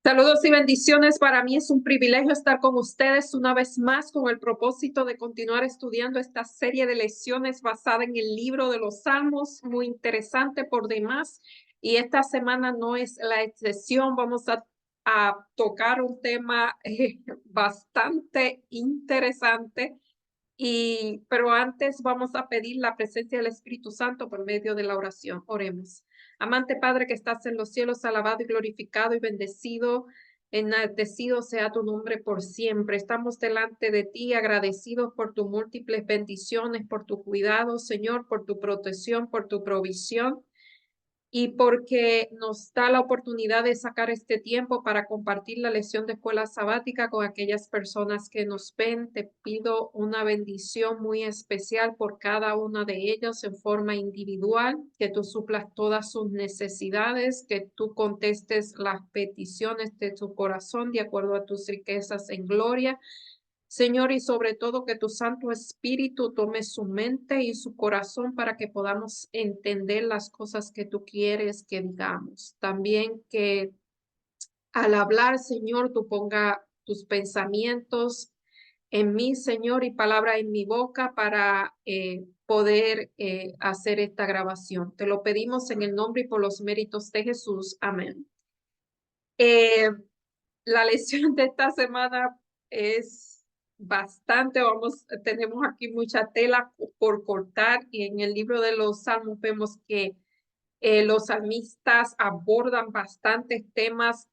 Saludos y bendiciones. Para mí es un privilegio estar con ustedes una vez más con el propósito de continuar estudiando esta serie de lecciones basada en el libro de los Salmos, muy interesante por demás. Y esta semana no es la excepción. Vamos a tocar un tema bastante interesante. Pero antes vamos a pedir la presencia del Espíritu Santo por medio de la oración. Oremos. Amante Padre que estás en los cielos, alabado y glorificado y bendecido, enaltecido sea tu nombre por siempre. Estamos delante de ti agradecidos por tus múltiples bendiciones, por tu cuidado, Señor, por tu protección, por tu provisión y porque nos da la oportunidad de sacar este tiempo para compartir la lección de escuela sabática con aquellas personas que nos ven. Te pido una bendición muy especial por cada una de ellas en forma individual, que tú suplas todas sus necesidades, que tú contestes las peticiones de tu corazón de acuerdo a tus riquezas en gloria. Señor, y sobre todo que tu Santo Espíritu tome su mente y su corazón para que podamos entender las cosas que tú quieres que digamos. También que al hablar, Señor, tú ponga tus pensamientos en mí, Señor, y palabra en mi boca para poder hacer esta grabación. Te lo pedimos en el nombre y por los méritos de Jesús. Amén. Eh, la lección de esta semana es tenemos aquí mucha tela por cortar y en el libro de los Salmos vemos que los salmistas abordan bastantes temas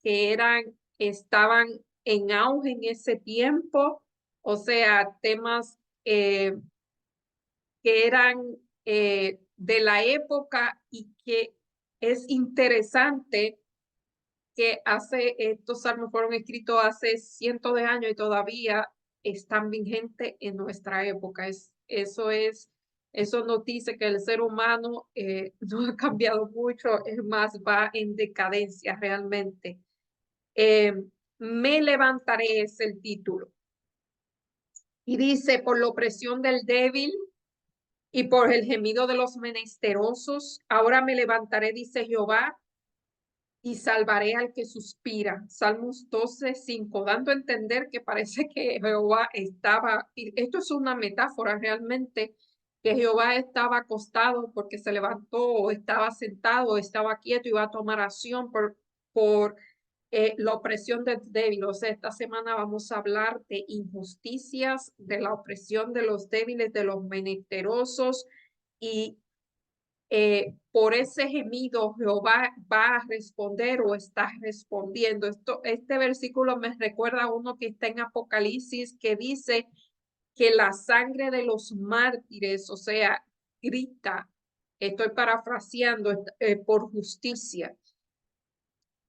estaban en auge en ese tiempo, o sea, temas que eran de la época y que es interesante que estos salmos fueron escritos hace cientos de años y todavía están vigentes en nuestra época. Eso nos dice que el ser humano no ha cambiado mucho, es más, va en decadencia realmente. Eh, Me levantaré es el título. Y dice, por la opresión del débil y por el gemido de los menesterosos, ahora me levantaré, dice Jehová, y salvaré al que suspira. Salmos 12:5, dando a entender que parece que Jehová estaba, y esto es una metáfora realmente, que Jehová estaba acostado porque se levantó, o estaba sentado, o estaba quieto y iba a tomar acción por la opresión del débil. O sea, esta semana vamos a hablar de injusticias, de la opresión de los débiles, de los menesterosos y por ese gemido Jehová va a responder o está respondiendo. Este versículo me recuerda a uno que está en Apocalipsis que dice que la sangre de los mártires, o sea, grita, estoy parafraseando, por justicia.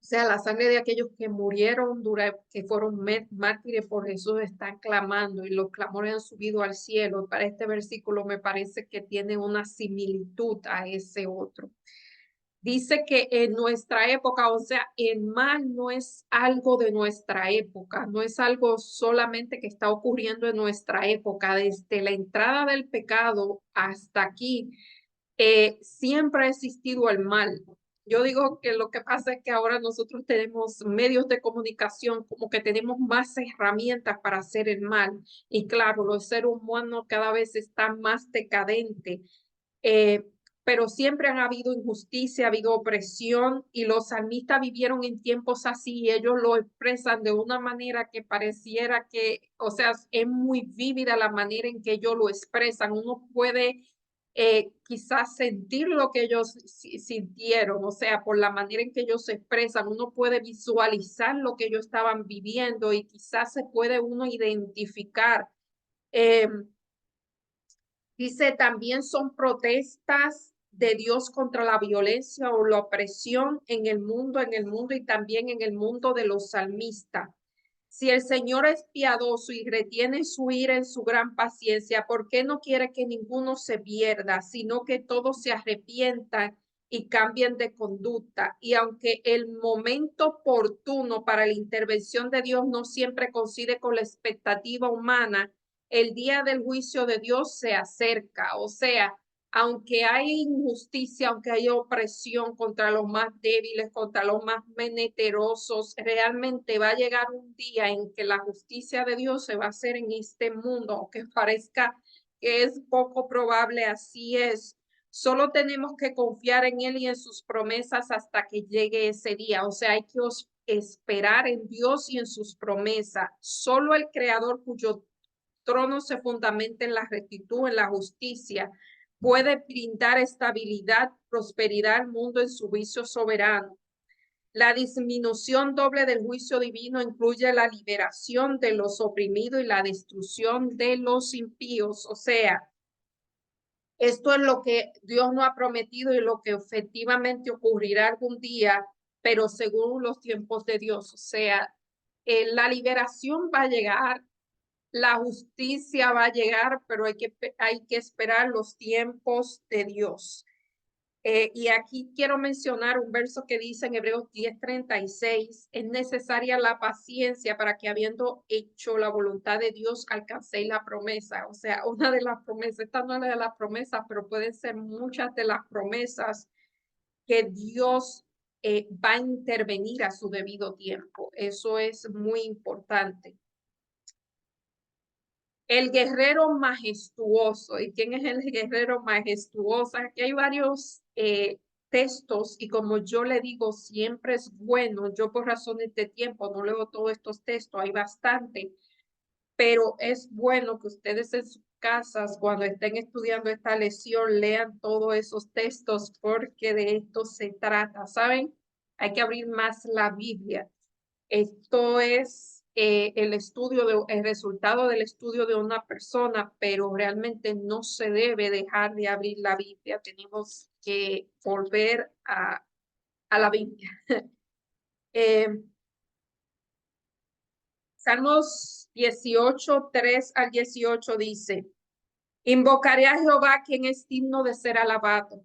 O sea, la sangre de aquellos que murieron, que fueron mártires por Jesús, están clamando y los clamores han subido al cielo. Para este versículo me parece que tiene una similitud a ese otro. Dice que en nuestra época, o sea, el mal no es algo de nuestra época, no es algo solamente que está ocurriendo en nuestra época. Desde la entrada del pecado hasta aquí, siempre ha existido el mal. Yo digo que lo que pasa es que ahora nosotros tenemos medios de comunicación, como que tenemos más herramientas para hacer el mal. Y claro, los seres humanos cada vez están más decadentes, eh, pero siempre han habido injusticia, ha habido opresión y los salmistas vivieron en tiempos así y ellos lo expresan de una manera que pareciera que, o sea, es muy vívida la manera en que ellos lo expresan. Uno puede quizás sentir lo que ellos sintieron, o sea, por la manera en que ellos se expresan, uno puede visualizar lo que ellos estaban viviendo y quizás se puede uno identificar. Eh, Dice, también son protestas de Dios contra la violencia o la opresión en el mundo y también en el mundo de los salmistas. Si el Señor es piadoso y retiene su ira en su gran paciencia, ¿por qué no quiere que ninguno se pierda, sino que todos se arrepientan y cambien de conducta? Y aunque el momento oportuno para la intervención de Dios no siempre coincide con la expectativa humana, el día del juicio de Dios se acerca. O sea, aunque hay injusticia, aunque hay opresión contra los más débiles, contra los más menesterosos, realmente va a llegar un día en que la justicia de Dios se va a hacer en este mundo, aunque parezca que es poco probable, así es. Solo tenemos que confiar en Él y en sus promesas hasta que llegue ese día. O sea, hay que esperar en Dios y en sus promesas. Solo el Creador, cuyo trono se fundamenta en la rectitud, en la justicia, puede brindar estabilidad, prosperidad al mundo en su juicio soberano. La disminución doble del juicio divino incluye la liberación de los oprimidos y la destrucción de los impíos. O sea, esto es lo que Dios nos ha prometido y lo que efectivamente ocurrirá algún día, pero según los tiempos de Dios. O sea, la liberación va a llegar, la justicia va a llegar, pero hay que esperar los tiempos de Dios. Y aquí quiero mencionar un verso que dice en Hebreos 10:36, es necesaria la paciencia para que habiendo hecho la voluntad de Dios alcancéis la promesa. O sea, una de las promesas, esta no es de las promesas, pero pueden ser muchas de las promesas que Dios va a intervenir a su debido tiempo. Eso es muy importante. El guerrero majestuoso. ¿Y quién es el guerrero majestuoso? Aquí hay varios textos y como yo le digo, siempre es bueno. Yo por razones de tiempo no leo todos estos textos, hay bastante, pero es bueno que ustedes en sus casas, cuando estén estudiando esta lección, lean todos esos textos porque de esto se trata. ¿Saben? Hay que abrir más la Biblia. Esto es el resultado del estudio de una persona, pero realmente no se debe dejar de abrir la Biblia. Tenemos que volver a la Biblia. Eh, Salmos 18:3 al 18 dice, invocaré a Jehová, quien es digno de ser alabado,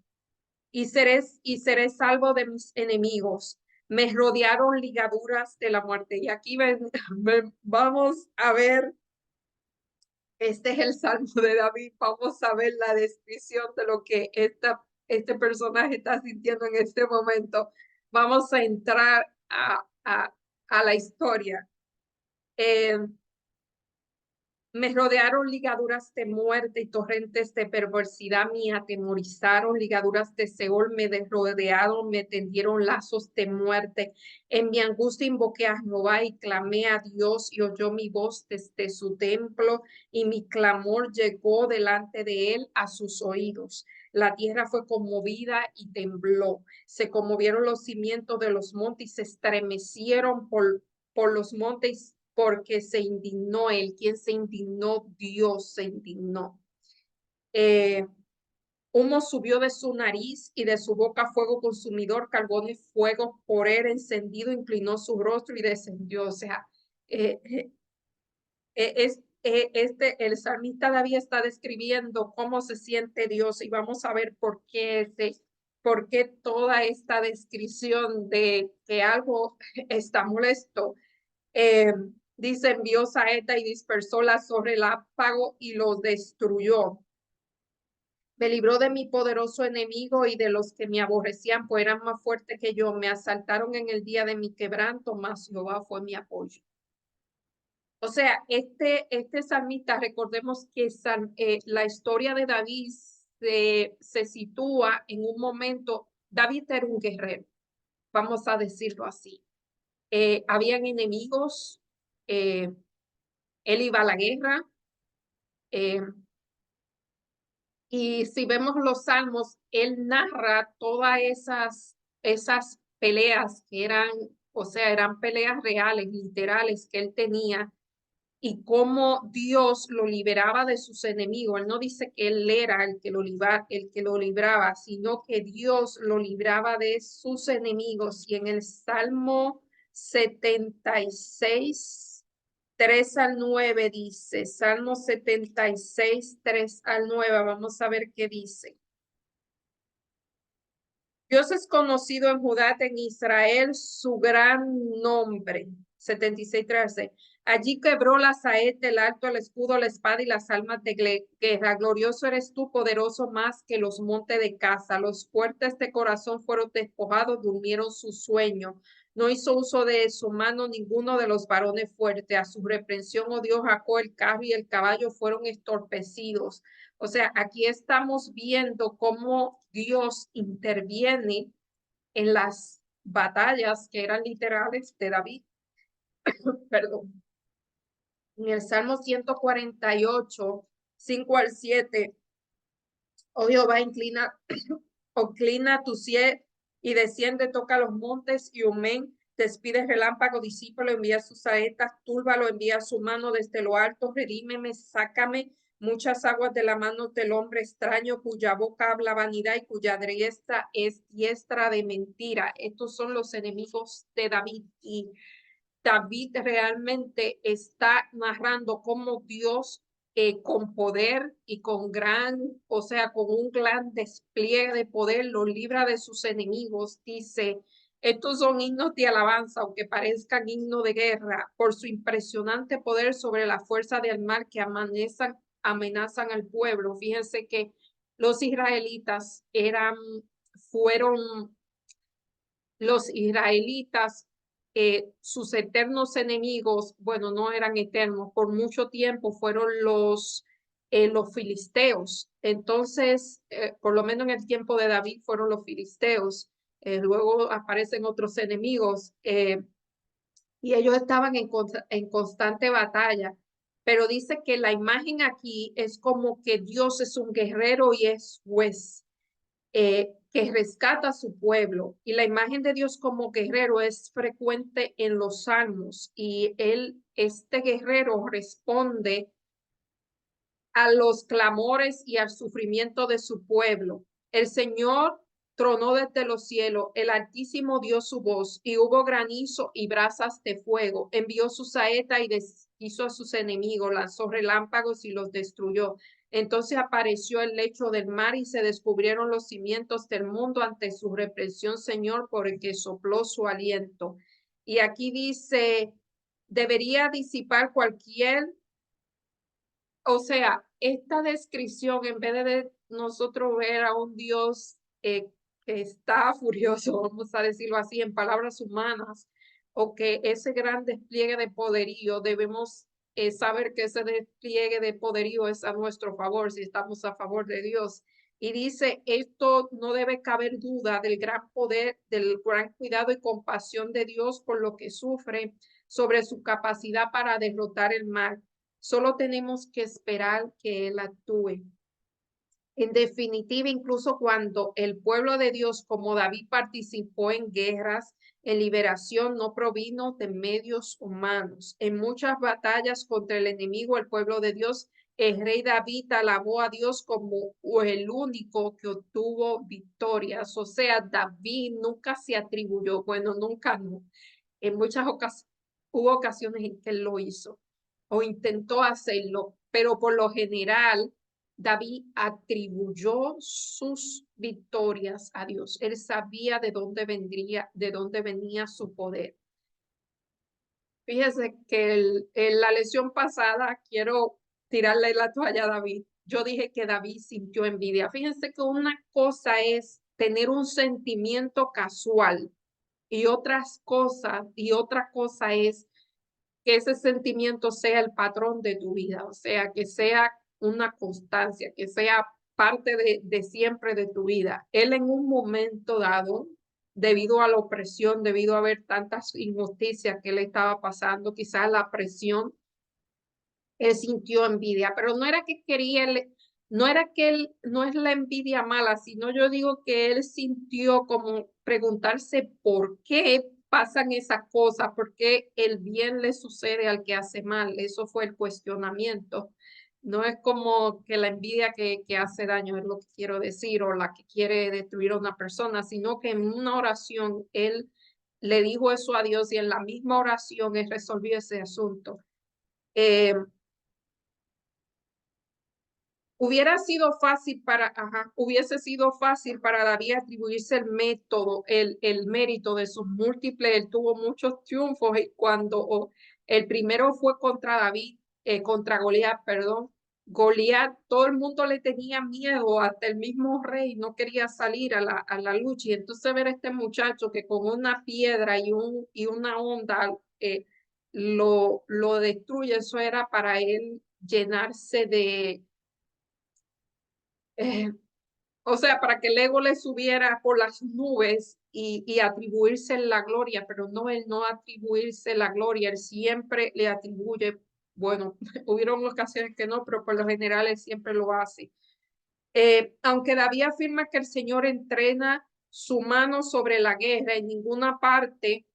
y seré salvo de mis enemigos. Me rodearon ligaduras de la muerte. Y aquí vamos a ver, este es el Salmo de David. Vamos a ver la descripción de lo que este personaje está sintiendo en este momento. Vamos a entrar a la historia. Me rodearon ligaduras de muerte y torrentes de perversidad me atemorizaron, ligaduras de Seol me rodearon, me tendieron lazos de muerte. En mi angustia invoqué a Jehová y clamé a Dios y oyó mi voz desde su templo y mi clamor llegó delante de él a sus oídos. La tierra fue conmovida y tembló. Se conmovieron los cimientos de los montes y se estremecieron por los montes porque se indignó él. ¿Quién se indignó? Dios se indignó. Humo subió de su nariz y de su boca fuego consumidor, carbón y fuego por él encendido, inclinó su rostro y descendió. O sea, el salmista David está describiendo cómo se siente Dios y vamos a ver por qué toda esta descripción de que algo está molesto. Dice, envió saeta y dispersó la relámpago y los destruyó. Me libró de mi poderoso enemigo y de los que me aborrecían, pues eran más fuertes que yo. Me asaltaron en el día de mi quebranto, mas Jehová fue mi apoyo. O sea, este salmista, recordemos que la historia de David se sitúa en un momento. David era un guerrero, vamos a decirlo así. Habían enemigos, él iba a la guerra, y si vemos los salmos, él narra todas esas peleas que eran, o sea, eran peleas reales, literales que él tenía y cómo Dios lo liberaba de sus enemigos. Él no dice que él era el que lo libraba, sino que Dios lo libraba de sus enemigos. Y en el Salmo 76, 3 al 9 dice, Salmo 76, 3 al 9, vamos a ver qué dice. Dios es conocido en Judá, en Israel, su gran nombre. 76:13. Allí quebró la saeta, el arco, el escudo, la espada y las armas de guerra. Glorioso eres tú, poderoso más que los montes de Gaza. Los fuertes de corazón fueron despojados, durmieron su sueño. No hizo uso de su mano ninguno de los varones fuertes. A su reprensión, oh Dios, Jacob, el carro y el caballo fueron estorpecidos. O sea, aquí estamos viendo cómo Dios interviene en las batallas que eran literales de David. Perdón. En el Salmo 148, 5 al 7, oh Jehová, inclina tu cielo y desciende, toca los montes y Humén, despide relámpago, discípulo, envía sus saetas, túrbalo, envía su mano desde lo alto, redímeme, sácame muchas aguas de la mano del hombre extraño, cuya boca habla vanidad y cuya diestra es diestra de mentira. Estos son los enemigos de David, y David realmente está narrando cómo Dios con poder y con gran, o sea, con un gran despliegue de poder, lo libra de sus enemigos. Dice, estos son himnos de alabanza, aunque parezcan himnos de guerra, por su impresionante poder sobre la fuerza del mar que amenazan al pueblo. Fíjense que los israelitas fueron los israelitas, sus eternos enemigos, bueno, no eran eternos, por mucho tiempo fueron los filisteos. Entonces, por lo menos en el tiempo de David fueron los filisteos. Luego aparecen otros enemigos y ellos estaban en constante batalla. Pero dice que la imagen aquí es como que Dios es un guerrero y es juez que rescata a su pueblo. Y la imagen de Dios como guerrero es frecuente en los salmos, y este guerrero responde a los clamores y al sufrimiento de su pueblo. El Señor tronó desde los cielos, el Altísimo dio su voz, y hubo granizo y brasas de fuego. Envió su saeta y deshizo a sus enemigos, lanzó relámpagos y los destruyó. Entonces apareció el lecho del mar y se descubrieron los cimientos del mundo ante su represión, Señor, por el que sopló su aliento. Y aquí dice, debería disipar cualquier, o sea, esta descripción, en vez de nosotros ver a un Dios que está furioso, vamos a decirlo así, en palabras humanas, o que ese gran despliegue de poderío, debemos saber que ese despliegue de poderío es a nuestro favor, si estamos a favor de Dios. Y dice, esto no debe caber duda del gran poder, del gran cuidado y compasión de Dios por lo que sufre, sobre su capacidad para derrotar el mal. Solo tenemos que esperar que Él actúe. En definitiva, incluso cuando el pueblo de Dios, como David, participó en guerras, en liberación no provino de medios humanos. En muchas batallas contra el enemigo, el pueblo de Dios, el rey David alabó a Dios como el único que obtuvo victorias. O sea, David nunca se atribuyó, bueno, nunca no. En muchas ocasiones hubo ocasiones en que él lo hizo o intentó hacerlo, pero por lo general David atribuyó sus victorias a Dios. Él sabía de dónde venía su poder. Fíjese que en la lección pasada quiero tirarle la toalla a David. Yo dije que David sintió envidia. Fíjense que una cosa es tener un sentimiento casual y otra cosa es que ese sentimiento sea el patrón de tu vida, o sea, que sea una constancia, que sea parte de siempre de tu vida. Él en un momento dado, debido a la opresión, debido a ver tantas injusticias que él estaba pasando, quizás la presión, él sintió envidia, pero no era que quería, no era que él, no es la envidia mala, sino yo digo que él sintió como preguntarse por qué pasan esas cosas, por qué el bien le sucede al que hace mal. Eso fue el cuestionamiento. No es como que la envidia que hace daño, es lo que quiero decir, o la que quiere destruir a una persona, sino que en una oración él le dijo eso a Dios y en la misma oración él resolvió ese asunto. Hubiera sido fácil hubiese sido fácil para David atribuirse el método, el mérito de sus múltiples. Él tuvo muchos triunfos y cuando el primero fue contra David, contra Goliat, perdón. Goliat, todo el mundo le tenía miedo, hasta el mismo rey no quería salir a la lucha. Y entonces ver a este muchacho que con una piedra y una onda lo destruye, eso era para él llenarse de eh, o sea, para que el ego le subiera por las nubes y atribuirse la gloria, pero no, él no atribuirse la gloria, él siempre le atribuye, bueno, hubieron ocasiones que no, pero por lo general él siempre lo hace. Aunque David afirma que el Señor entrena su mano sobre la guerra, en ninguna parte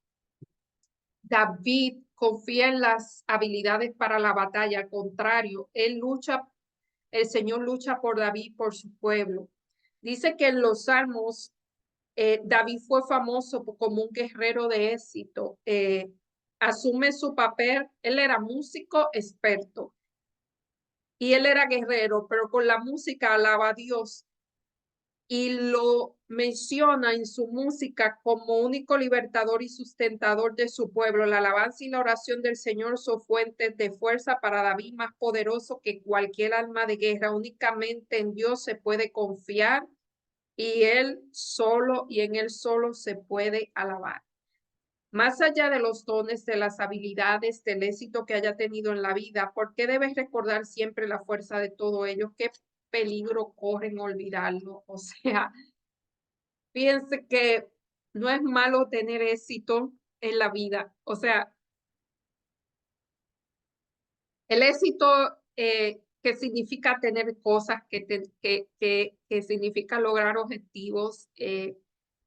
David confía en las habilidades para la batalla, al contrario, el Señor lucha por David, por su pueblo. Dice que en los Salmos, David fue famoso como un guerrero de éxito. Asume su papel, él era músico experto y él era guerrero, pero con la música alaba a Dios y lo menciona en su música como único libertador y sustentador de su pueblo. La alabanza y la oración del Señor son fuentes de fuerza para David, más poderoso que cualquier alma de guerra. Únicamente en Dios se puede confiar y en él solo se puede alabar. Más allá de los dones, de las habilidades, del éxito que haya tenido en la vida, ¿por qué debes recordar siempre la fuerza de todo ello? ¿Qué peligro corren olvidarlo? O sea, piense que no es malo tener éxito en la vida. O sea, el éxito que significa tener cosas, que significa lograr objetivos,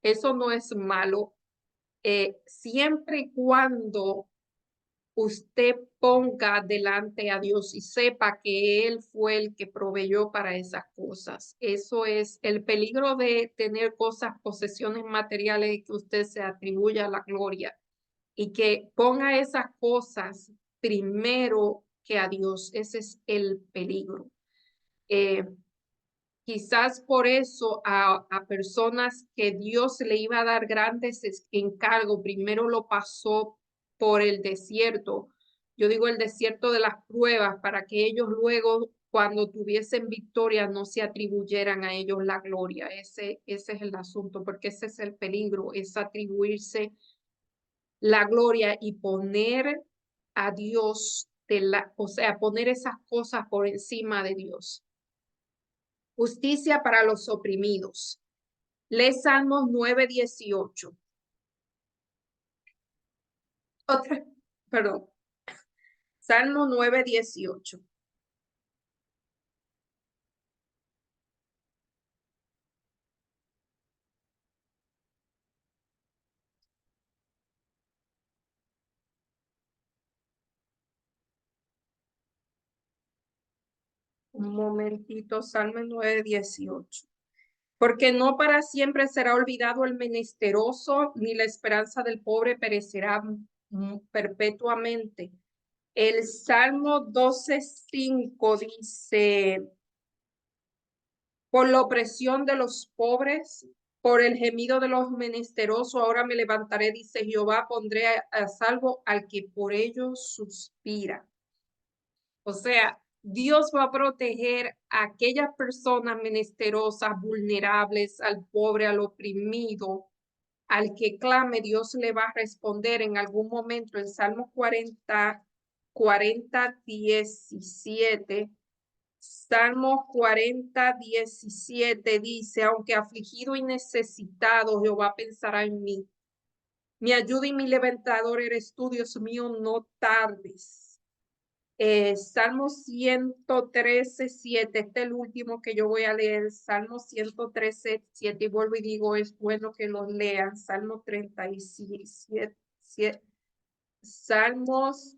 eso no es malo, siempre y cuando usted ponga delante a Dios y sepa que Él fue el que proveyó para esas cosas. Eso es el peligro de tener cosas, posesiones materiales y que usted se atribuya la gloria y que ponga esas cosas primero que a Dios. Ese es el peligro. Eh, Quizás por eso a personas que Dios le iba a dar grandes encargos, primero lo pasó por el desierto. Yo digo el desierto de las pruebas para que ellos luego, cuando tuviesen victoria, no se atribuyeran a ellos la gloria. Ese es el asunto, porque ese es el peligro, es atribuirse la gloria y poner a Dios o sea, poner esas cosas por encima de Dios. Justicia para los oprimidos. Lee Salmos 9:18. Otra, perdón. Salmo 9:18. Un momentito, Salmo 9:18. Porque no para siempre será olvidado el menesteroso, ni la esperanza del pobre perecerá perpetuamente. El Salmo 12:5 dice, por la opresión de los pobres, por el gemido de los menesterosos, ahora me levantaré, dice Jehová, pondré a salvo al que por ellos suspira. O sea, Dios va a proteger a aquellas personas menesterosas, vulnerables, al pobre, al oprimido, al que clame, Dios le va a responder en algún momento. En Salmo 40:17. Salmo 40:17 dice, aunque afligido y necesitado, Jehová pensará en mí. Mi ayuda y mi levantador eres tú, Dios mío, no tardes. Salmo 113:7, este es el último que yo voy a leer. Salmo 113:7, y vuelvo y digo, es bueno que los lean. Salmo 37, Salmos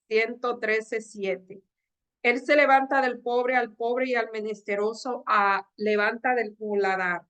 113:7. Él se levanta del pobre al pobre y al menesteroso levanta del muladar.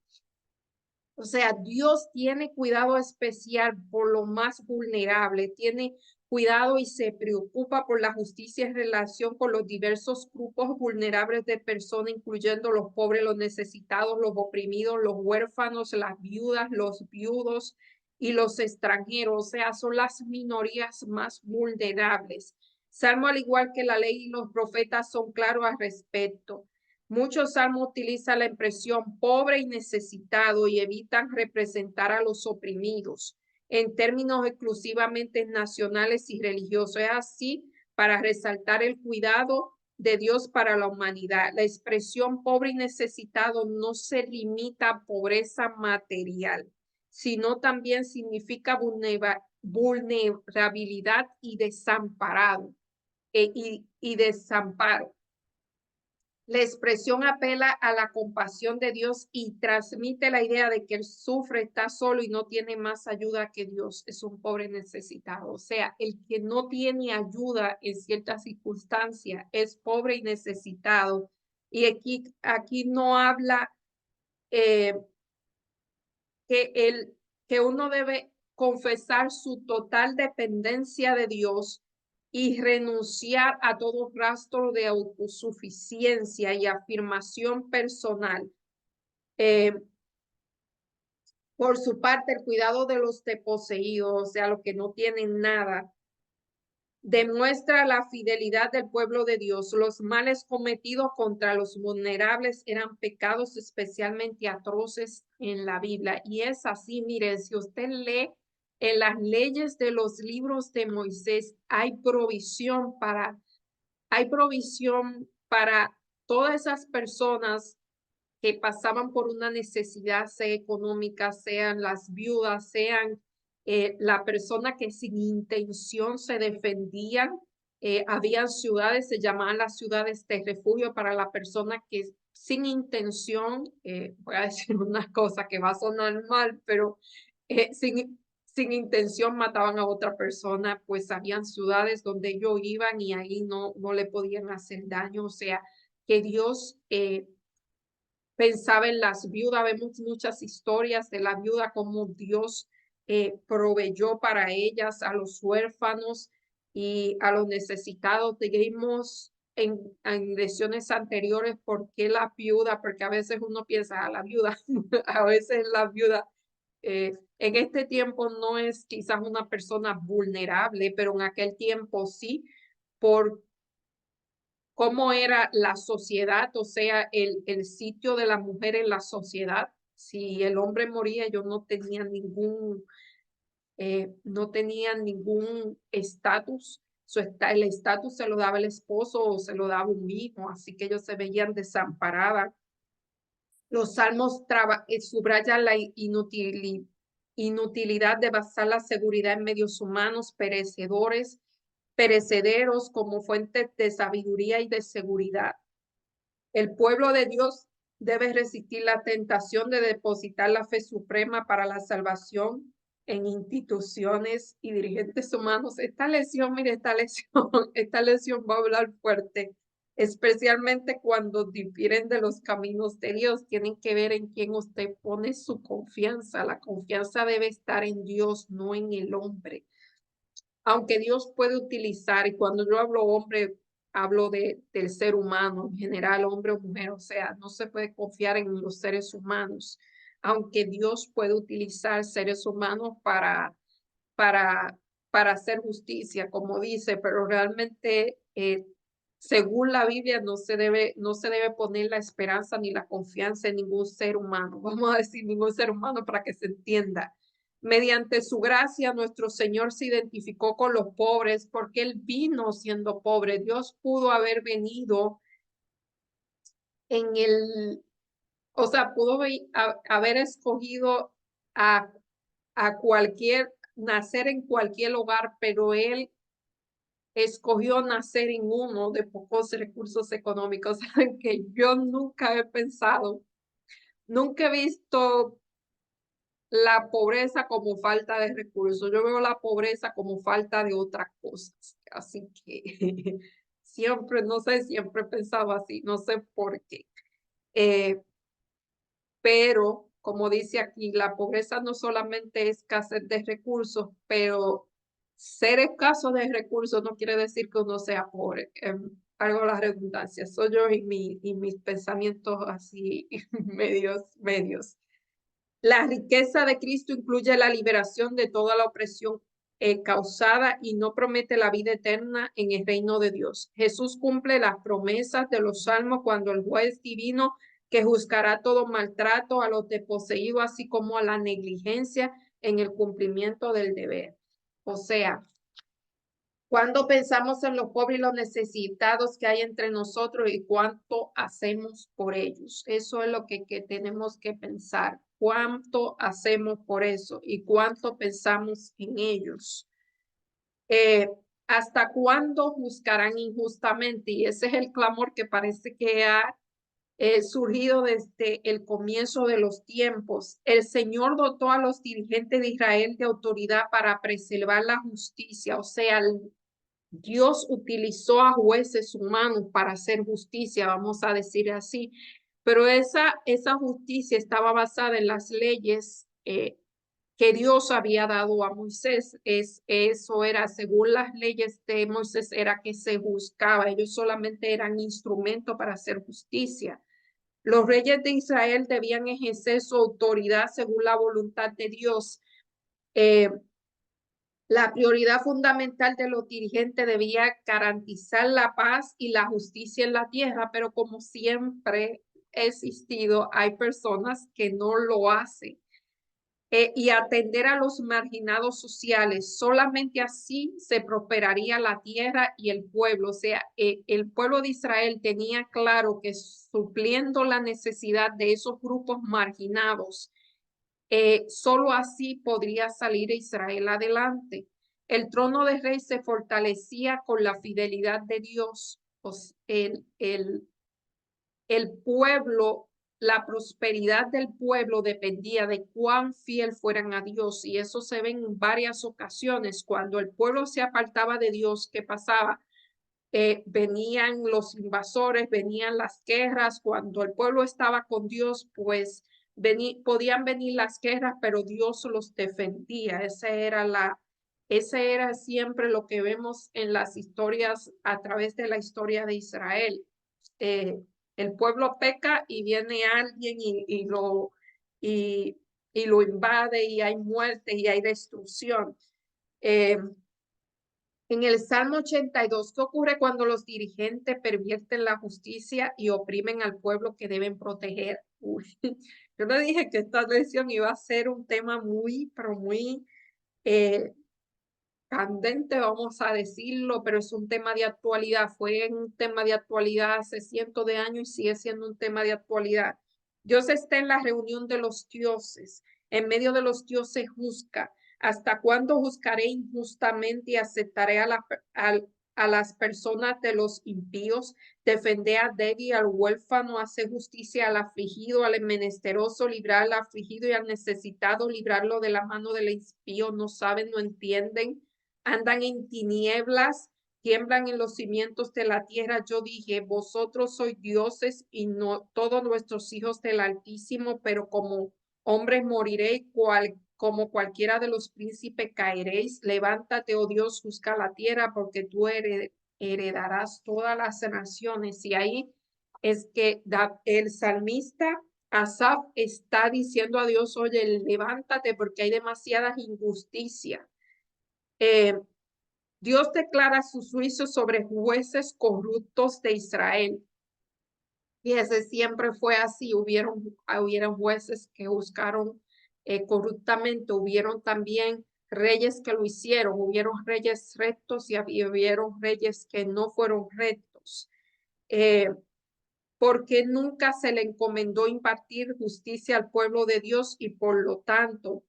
O sea, Dios tiene cuidado especial por lo más vulnerable, tiene cuidado y se preocupa por la justicia en relación con los diversos grupos vulnerables de personas, incluyendo los pobres, los necesitados, los oprimidos, los huérfanos, las viudas, los viudos y los extranjeros, o sea, son las minorías más vulnerables. Salmo, al igual que la ley y los profetas, son claros al respecto. Muchos salmos utilizan la expresión pobre y necesitado y evitan representar a los oprimidos en términos exclusivamente nacionales y religiosos. Es así para resaltar el cuidado de Dios para la humanidad. La expresión pobre y necesitado no se limita a pobreza material, sino también significa vulnerabilidad y desamparado y desamparo. La expresión apela a la compasión de Dios y transmite la idea de que él sufre, está solo y no tiene más ayuda que Dios. Es un pobre necesitado. O sea, el que no tiene ayuda en ciertas circunstancias es pobre y necesitado. Y aquí no habla eh, que uno debe confesar su total dependencia de Dios y renunciar a todo rastro de autosuficiencia y afirmación personal. Por su parte, el cuidado de los desposeídos, o sea, los que no tienen nada, demuestra la fidelidad del pueblo de Dios. Los males cometidos contra los vulnerables eran pecados especialmente atroces en la Biblia. Y es así, mire, si usted lee en las leyes de los libros de Moisés, hay provisión para todas esas personas que pasaban por una necesidad, sea económica, sean las viudas, sean la persona que sin intención se defendían. Habían ciudades, se llamaban las ciudades de refugio para la persona que sin intención, voy a decir una cosa que va a sonar mal, pero sin intención mataban a otra persona, pues habían ciudades donde ellos iban y ahí no le podían hacer daño. O sea, que Dios pensaba en las viudas. Vemos muchas historias de la viuda, como Dios proveyó para ellas, a los huérfanos y a los necesitados. Dijimos en lecciones anteriores por qué la viuda, porque a veces uno piensa a la viuda, a veces la viuda en este tiempo no es quizás una persona vulnerable, pero en aquel tiempo sí, por cómo era la sociedad, o sea, el sitio de la mujer en la sociedad. Si el hombre moría, ellos no tenían ningún estatus. El estatus se lo daba el esposo o se lo daba un hijo, así que ellos se veían desamparadas. Los salmos subrayan la inutilidad de basar la seguridad en medios humanos perecederos como fuentes de sabiduría y de seguridad. El pueblo de Dios debe resistir la tentación de depositar la fe suprema para la salvación en instituciones y dirigentes humanos. Esta lección, mire, esta lección va a hablar fuerte, especialmente cuando difieren de los caminos de Dios. Tienen que ver en quién usted pone su confianza. La confianza debe estar en Dios, no en el hombre. Aunque Dios puede utilizar, y cuando yo hablo hombre, hablo del ser humano en general, hombre o mujer, o sea, no se puede confiar en los seres humanos, aunque Dios puede utilizar seres humanos para, para hacer justicia, como dice, pero realmente, según la Biblia, no se debe poner la esperanza ni la confianza en ningún ser humano. Vamos a decir ningún ser humano para que se entienda. Mediante su gracia, nuestro Señor se identificó con los pobres porque Él vino siendo pobre. Dios pudo haber venido en o sea, pudo haber escogido a, nacer en cualquier hogar, pero Él escogió nacer en uno de pocos recursos económicos. Saben que yo nunca he pensado, nunca he visto la pobreza como falta de recursos. Yo veo la pobreza como falta de otras cosas. Así que siempre, no sé, siempre he pensado así, no sé por qué. Pero, como dice aquí, la pobreza no solamente es escasez de recursos, pero ser escaso de recursos no quiere decir que uno sea pobre. Algo la redundancia. Soy yo y mis pensamientos así medios. La riqueza de Cristo incluye la liberación de toda la opresión causada y no promete la vida eterna en el reino de Dios. Jesús cumple las promesas de los salmos cuando el juez divino que juzgará todo maltrato a los desposeídos, así como a la negligencia en el cumplimiento del deber. O sea, cuando pensamos en los pobres y los necesitados que hay entre nosotros y cuánto hacemos por ellos. Eso es lo que tenemos que pensar. ¿Cuánto hacemos por eso y cuánto pensamos en ellos? Eh, ¿Hasta cuándo juzgarán injustamente? Y ese es el clamor que parece que ha surgido desde el comienzo de los tiempos. El Señor dotó a los dirigentes de Israel de autoridad para preservar la justicia, o sea, Dios utilizó a jueces humanos para hacer justicia, vamos a decir así, pero esa justicia estaba basada en las leyes que Dios había dado a Moisés. Eso era, según las leyes de Moisés, era que se juzgaba. Ellos solamente eran instrumento para hacer justicia. Los reyes de Israel debían ejercer su autoridad según la voluntad de Dios. Eh, la prioridad fundamental de los dirigentes debía garantizar la paz y la justicia en la tierra, pero como siempre ha existido, hay personas que no lo hacen. Y atender a los marginados sociales. Solamente así se prosperaría la tierra y el pueblo. O sea, el pueblo de Israel tenía claro que supliendo la necesidad de esos grupos marginados, solo así podría salir Israel adelante. El trono de rey se fortalecía con la fidelidad de Dios. Pues el pueblo, la prosperidad del pueblo dependía de cuán fiel fueran a Dios. Y eso se ve en varias ocasiones. Cuando el pueblo se apartaba de Dios, ¿qué pasaba? Venían los invasores, venían las guerras. Cuando el pueblo estaba con Dios, pues podían venir las guerras, pero Dios los defendía. Ese era siempre lo que vemos en las historias, a través de la historia de Israel. Eh, el pueblo peca y viene alguien y, y lo invade y hay muerte y hay destrucción. En el Salmo 82, ¿qué ocurre cuando los dirigentes pervierten la justicia y oprimen al pueblo que deben proteger? Uy, yo le dije que esta lección iba a ser un tema muy, pero muy eh, candente, vamos a decirlo, pero es un tema de actualidad. Fue un tema de actualidad hace cientos de años y sigue siendo un tema de actualidad. Dios está en la reunión de los dioses. En medio de los dioses juzga. ¿Hasta cuándo juzgaré injustamente y aceptaré a las personas de los impíos? Defender al débil, al huérfano, hacer justicia al afligido, al menesteroso, librar al afligido y al necesitado, librarlo de la mano del impío. No saben, no entienden, andan en tinieblas, tiemblan en los cimientos de la tierra. Yo dije, vosotros sois dioses y no todos nuestros hijos del Altísimo, pero como hombres moriréis, como cualquiera de los príncipes caeréis. Levántate, oh Dios, juzga la tierra, porque tú heredarás todas las naciones. Y ahí es que el salmista Asaf está diciendo a Dios, oye, levántate porque hay demasiadas injusticias. Dios declara su juicio sobre jueces corruptos de Israel. Y ese siempre fue así. Hubieron jueces que juzgaron corruptamente. Hubieron también reyes que lo hicieron. Hubieron reyes rectos y hubieron reyes que no fueron rectos. Porque nunca se le encomendó impartir justicia al pueblo de Dios y por lo tanto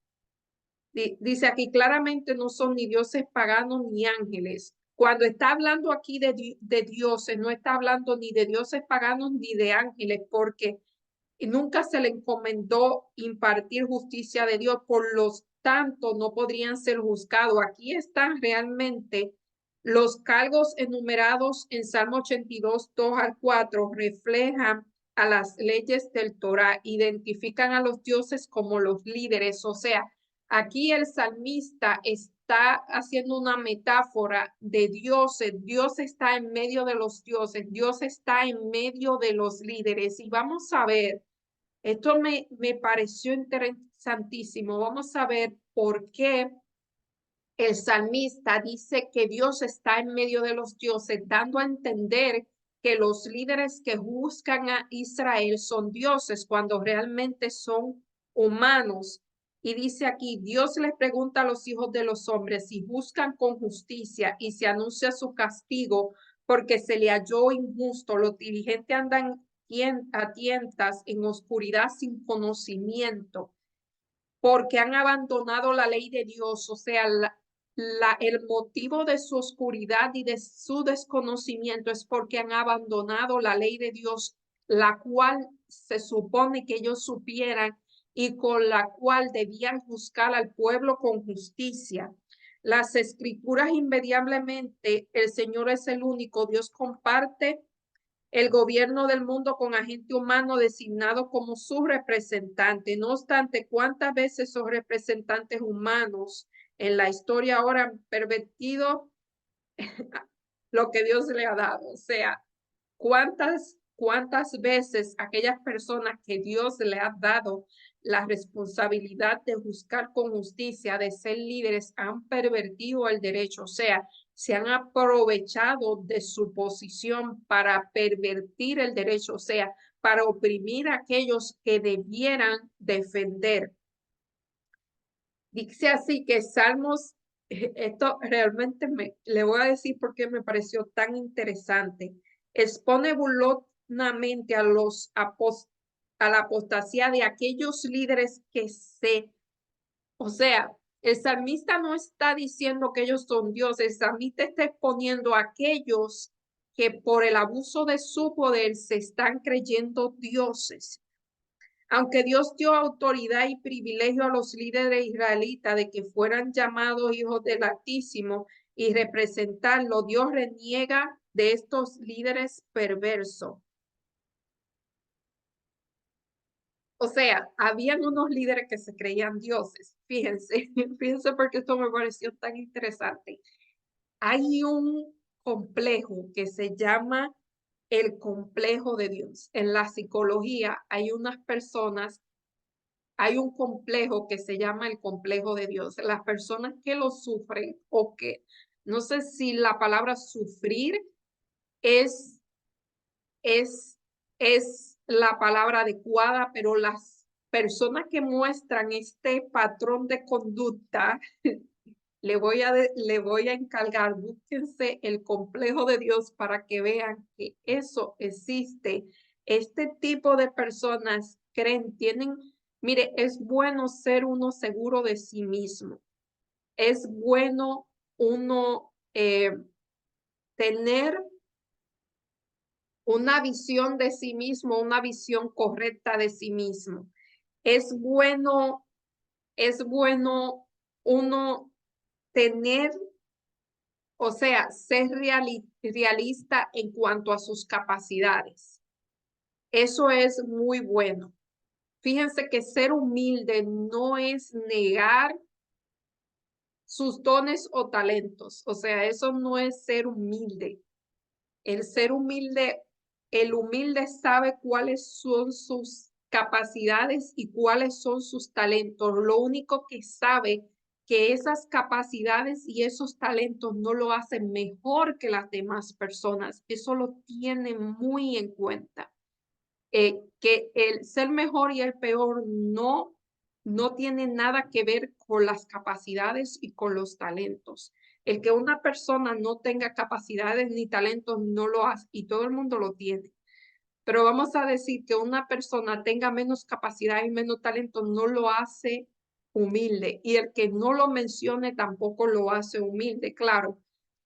dice aquí claramente no son ni dioses paganos ni ángeles. Cuando está hablando aquí de dioses, no está hablando ni de dioses paganos ni de ángeles, porque nunca se le encomendó impartir justicia de Dios, por lo tanto no podrían ser juzgados. Aquí están realmente los cargos enumerados en Salmo 82, 2 al 4, reflejan a las leyes del Torah, identifican a los dioses como los líderes, o sea, Aquí el salmista está haciendo una metáfora de dioses. Dios está en medio de los dioses. Dios está en medio de los líderes. Y vamos a ver, esto me pareció interesantísimo. Vamos a ver por qué el salmista dice que Dios está en medio de los dioses, dando a entender que los líderes que juzgan a Israel son dioses cuando realmente son humanos. Y dice aquí, Dios les pregunta a los hijos de los hombres si buscan con justicia y se anuncia su castigo porque se le halló injusto. Los dirigentes andan a tientas en oscuridad sin conocimiento porque han abandonado la ley de Dios, o sea, el motivo de su oscuridad y de su desconocimiento es porque han abandonado la ley de Dios, la cual se supone que ellos supieran y con la cual debían juzgar al pueblo con justicia. Las escrituras invariablemente, el Señor es el único, Dios comparte el gobierno del mundo con agente humano designado como su representante. No obstante, ¿cuántas veces esos representantes humanos en la historia ahora han pervertido lo que Dios le ha dado? O sea, ¿cuántas veces aquellas personas que Dios le ha dado la responsabilidad de juzgar con justicia, de ser líderes, han pervertido el derecho? O sea, se han aprovechado de su posición para pervertir el derecho, o sea, para oprimir a aquellos que debieran defender. Dice así que Salmos, esto realmente le voy a decir por qué me pareció tan interesante. Expone burlonamente a a la apostasía de aquellos líderes o sea, el salmista no está diciendo que ellos son dioses, el salmista está exponiendo a aquellos que por el abuso de su poder se están creyendo dioses. Aunque Dios dio autoridad y privilegio a los líderes israelitas de que fueran llamados hijos del Altísimo y representarlo, Dios reniega de estos líderes perversos. O sea, habían unos líderes que se creían dioses. Fíjense, fíjense porque esto me pareció tan interesante. Hay un complejo que se llama el complejo de Dios. En la psicología hay unas personas, hay un complejo que se llama el complejo de Dios. Las personas que lo sufren o que, no sé si la palabra sufrir es, es, es la palabra adecuada, pero las personas que muestran este patrón de conducta, le voy a encargar, búsquense el complejo de Dios para que vean que eso existe. Este tipo de personas mire, es bueno ser uno seguro de sí mismo. Es bueno uno tener una visión de sí mismo, una visión correcta de sí mismo. Es bueno, es bueno uno tener, o sea, ser realista en cuanto a sus capacidades. Eso es muy bueno. Fíjense que ser humilde no es negar sus dones o talentos. O sea, eso no es ser humilde. El ser humilde, el humilde sabe cuáles son sus capacidades y cuáles son sus talentos. Lo único que sabe que esas capacidades y esos talentos no lo hacen mejor que las demás personas. Eso lo tiene muy en cuenta. Que el ser mejor y el peor no tiene nada que ver con las capacidades y con los talentos. El que una persona no tenga capacidades ni talentos no lo hace y todo el mundo lo tiene. Pero vamos a decir que una persona tenga menos capacidad y menos talento no lo hace humilde y el que no lo mencione tampoco lo hace humilde. Claro,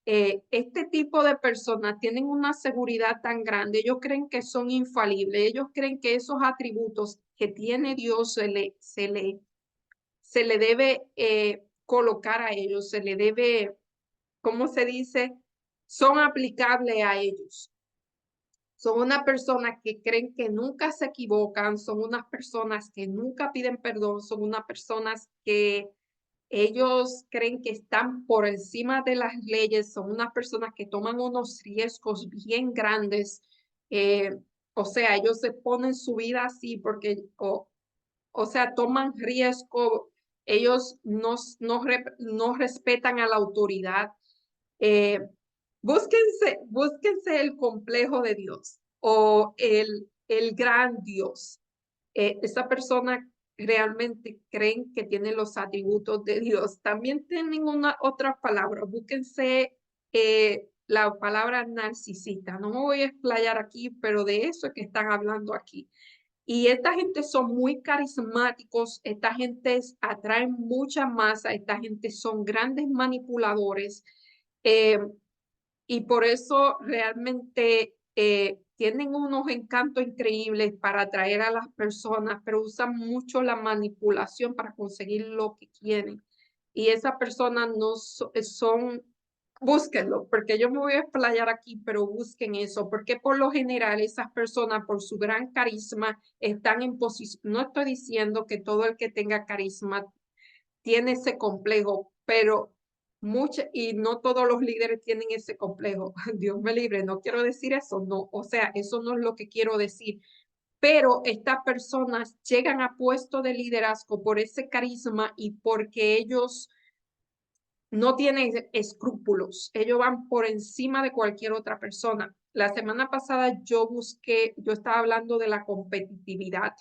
este tipo de personas tienen una seguridad tan grande, ellos creen que son infalibles, ellos creen que esos atributos que tiene Dios se le debe colocar a ellos, se le debe, ¿cómo se dice? Son aplicables a ellos. Son unas personas que creen que nunca se equivocan, son unas personas que nunca piden perdón, son unas personas que Ellos creen que están por encima de las leyes, son unas personas que toman unos riesgos bien grandes. eh, o sea, ellos se ponen su vida así porque, o sea, toman riesgo, ellos no respetan a la autoridad. Eh, búsquense el complejo de Dios o el gran Dios. Esa persona realmente creen que tiene los atributos de Dios. También tienen una otra palabra. Búsquense la palabra narcisista. No me voy a explayar aquí, pero de eso es que están hablando aquí. Y esta gente son muy carismáticos, esta gente atraen mucha masa, esta gente son grandes manipuladores. eh, y por eso realmente tienen unos encantos increíbles para atraer a las personas, pero usan mucho la manipulación para conseguir lo que quieren. Y esas personas no son, búsquenlo, porque yo me voy a explayar aquí, pero busquen eso, porque por lo general esas personas, por su gran carisma, están en posición. No estoy diciendo que todo el que tenga carisma tiene ese complejo, pero y no todos los líderes tienen ese complejo. Dios me libre, no quiero decir eso, no, o sea, eso no es lo que quiero decir. Pero estas personas llegan a puesto de liderazgo por ese carisma y porque ellos no tienen escrúpulos, ellos van por encima de cualquier otra persona. La semana pasada yo estaba hablando de la competitividad.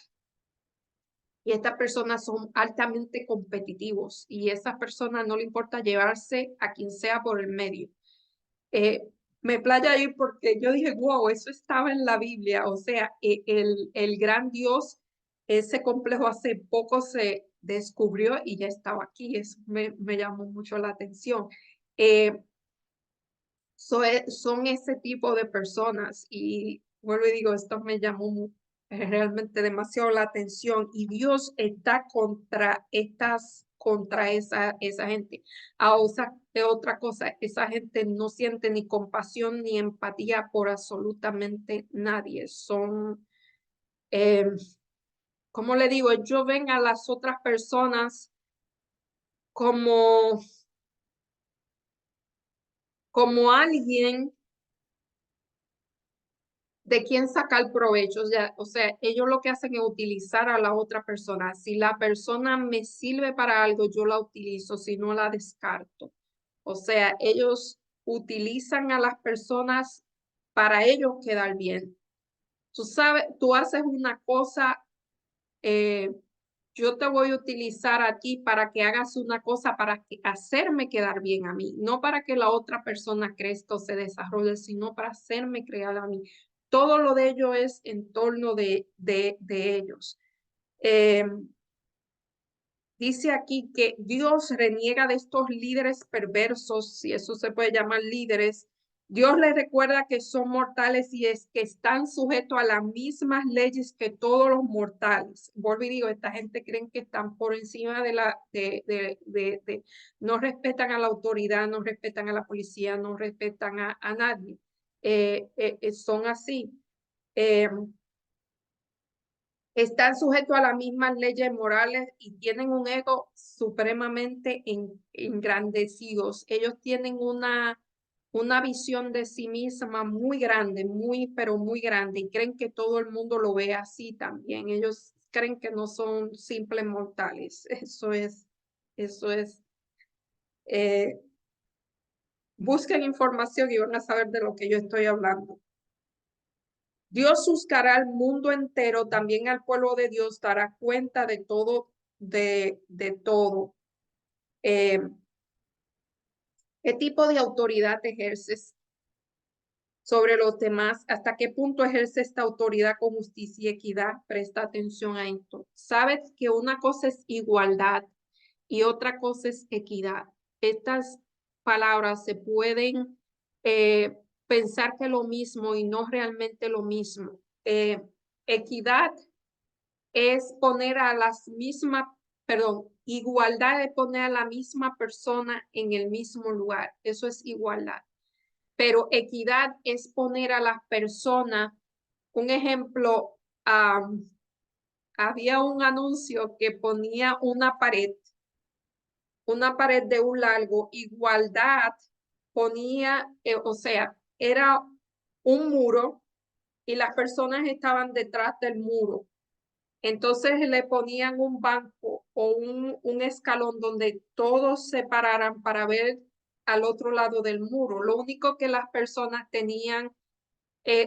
Y estas personas son altamente competitivos y a esas personas no le importa llevarse a quien sea por el medio. Eh, me playa ahí porque yo dije, wow, eso estaba en la Biblia. O sea, el gran Dios, ese complejo hace poco se descubrió y ya estaba aquí. Eso me llamó mucho la atención. Eh, son ese tipo de personas y vuelvo y digo, esto me llamó realmente demasiado la atención y Dios está contra esa gente. Otra cosa, esa gente no siente ni compasión ni empatía por absolutamente nadie. Son, eh, ¿cómo le digo? Ellos ven a las otras personas como, como alguien de quién sacar provecho. O sea, ellos lo que hacen es utilizar a la otra persona. Si la persona me sirve para algo, yo la utilizo, si no la descarto. O sea, ellos utilizan a las personas para ellos quedar bien. Tú sabes, tú haces una cosa, eh, yo te voy a utilizar a ti para que hagas una cosa para hacerme quedar bien a mí, no para que la otra persona crezca o se desarrolle, sino para hacerme crear a mí. Todo lo de ello es en torno de ellos. Eh, Dice aquí que Dios reniega de estos líderes perversos, si eso se puede llamar líderes. Dios les recuerda que son mortales y es que están sujetos a las mismas leyes que todos los mortales. Vuelvo y digo, esta gente creen que están por encima no respetan a la autoridad, no respetan a la policía, no respetan a nadie. Son así. Eh, Están sujetos a las mismas leyes morales y tienen un ego supremamente engrandecidos. Ellos tienen una visión de sí misma muy grande, pero muy grande, y creen que todo el mundo lo ve así también. Ellos creen que no son simples mortales. Eso es. eh, Busquen información y van a saber de lo que yo estoy hablando. Dios juzgará al mundo entero, también al pueblo de Dios dará cuenta de todo, de todo. Eh, ¿Qué tipo de autoridad ejerces sobre los demás? ¿Hasta qué punto ejerce esta autoridad con justicia y equidad? Presta atención a esto. Sabes que una cosa es igualdad y otra cosa es equidad. Estas palabras se pueden pensar que lo mismo y no realmente lo mismo. Equidad es poner a las mismas, perdón, igualdad es poner a la misma persona en el mismo lugar. Eso es igualdad. Pero equidad es poner a las personas, un ejemplo, había un anuncio que ponía una pared una pared de un largo, igualdad ponía, o sea, era un muro y las personas estaban detrás del muro. Entonces le ponían un banco o un escalón donde todos se pararan para ver al otro lado del muro. Lo único que las personas tenían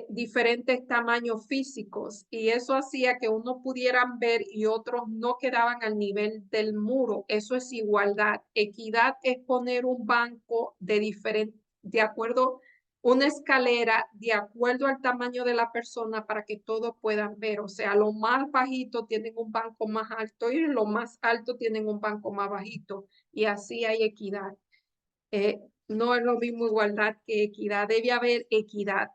diferentes tamaños físicos y eso hacía que unos pudieran ver y otros no quedaban al nivel del muro. Eso es igualdad. Equidad es poner un banco de acuerdo, una escalera de acuerdo al tamaño de la persona para que todos puedan ver. O sea, los más bajitos tienen un banco más alto y los más altos tienen un banco más bajito y así hay equidad. No es lo mismo igualdad que equidad. Debe haber equidad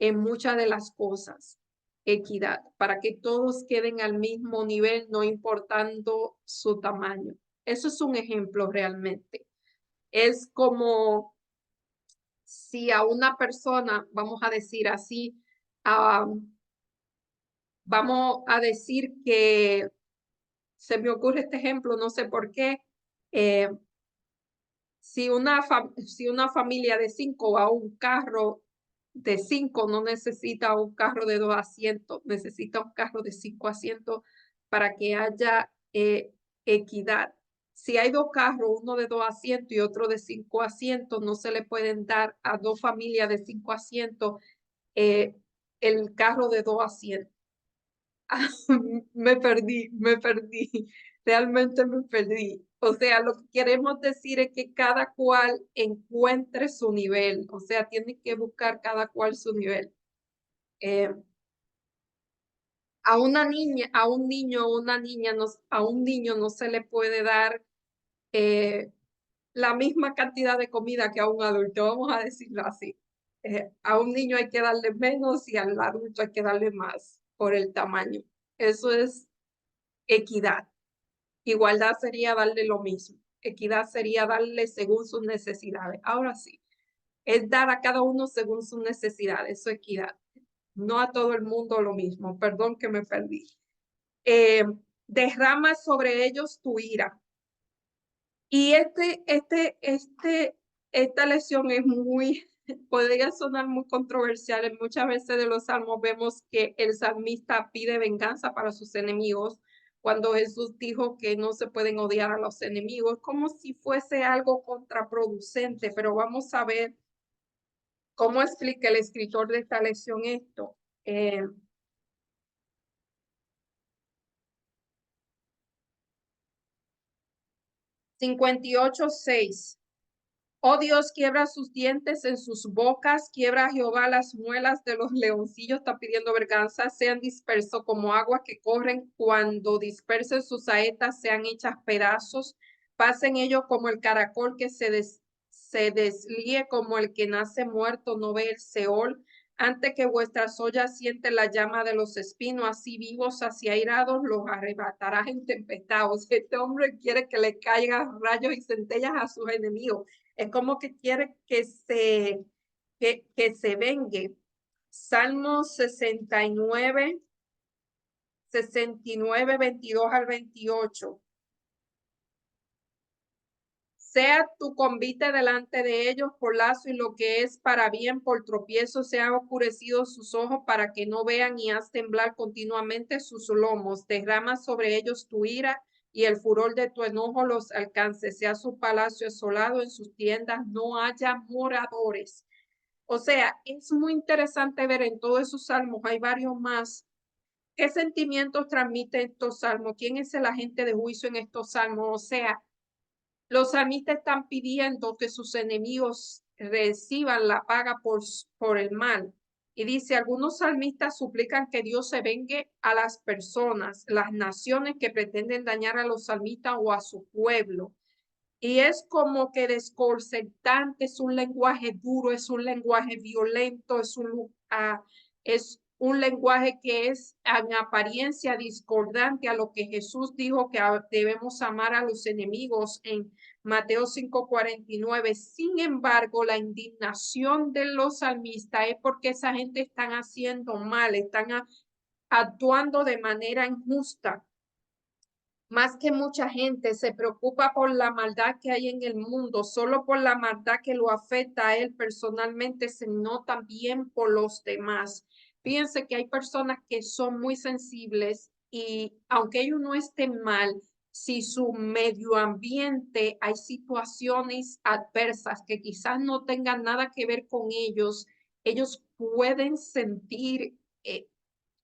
en muchas de las cosas, equidad, para que todos queden al mismo nivel, no importando su tamaño. Eso es un ejemplo realmente. Es como si a una persona, vamos a decir así, vamos a decir que se me ocurre este ejemplo, no sé por qué, eh, si una familia de 5 va a un carro de 5, no necesita un carro de 2 asientos, necesita un carro de 5 asientos para que haya equidad. Si hay dos carros, uno de 2 asientos y otro de 5 asientos, no se le pueden dar a dos familias de 5 asientos eh, el carro de 2 asientos. Me perdí, realmente me perdí. O sea, lo que queremos decir es que cada cual encuentre su nivel, o sea, tiene que buscar cada cual su nivel. Eh, a una niña, a un niño o una niña, a un niño no se le puede dar eh, la misma cantidad de comida que a un adulto, vamos a decirlo así. A un niño hay que darle menos y al adulto hay que darle más por el tamaño. Eso es equidad. Igualdad sería darle lo mismo. Equidad sería darle según sus necesidades. Ahora sí, es dar a cada uno según sus necesidades. Eso es equidad. No a todo el mundo lo mismo. Perdón que me perdí. Eh, Derrama sobre ellos tu ira. Y esta lección es muy, podría sonar muy controversial. En muchas veces de los salmos vemos que el salmista pide venganza para sus enemigos, cuando Jesús dijo que no se pueden odiar a los enemigos, como si fuese algo contraproducente, pero vamos a ver cómo explica el escritor de esta lección esto. 58:6. Oh Dios, quiebra sus dientes en sus bocas, quiebra Jehová las muelas de los leoncillos, está pidiendo venganza, sean dispersos como aguas que corren, cuando dispersen sus saetas, sean hechas pedazos, pasen ellos como el caracol que se deslíe, como el que nace muerto, no ve el Seol, antes que vuestras ollas sienten la llama de los espinos, así vivos, así airados, los arrebatarás en tempestad. O sea, este hombre quiere que le caigan rayos y centellas a sus enemigos. Es como que quiere que se vengue. Salmo 69, 22 al 28. Sea tu convite delante de ellos por lazo y lo que es para bien por tropiezo, sean oscurecidos sus ojos para que no vean y haz temblar continuamente sus lomos. Derrama sobre ellos tu ira y el furor de tu enojo los alcance. Sea su palacio asolado, en sus tiendas no haya moradores. O sea, es muy interesante ver en todos esos salmos, hay varios más. ¿Qué sentimientos transmiten estos salmos? ¿Quién es el agente de juicio en estos salmos? O sea, los salmistas están pidiendo que sus enemigos reciban la paga por el mal. Y dice, algunos salmistas suplican que Dios se vengue a las personas, las naciones que pretenden dañar a los salmistas o a su pueblo. Y es como que desconcertante, es un lenguaje duro, es un lenguaje violento, es un lenguaje que es en apariencia discordante a lo que Jesús dijo que debemos amar a los enemigos en Mateo 5:49. Sin embargo, la indignación de los salmistas es porque esa gente están haciendo mal, están actuando de manera injusta. más que mucha gente se preocupa por la maldad que hay en el mundo, solo por la maldad que lo afecta a él personalmente, sino también por los demás. Fíjense que hay personas que son muy sensibles y aunque ellos no estén mal, si su medio ambiente hay situaciones adversas que quizás no tengan nada que ver con ellos pueden sentir,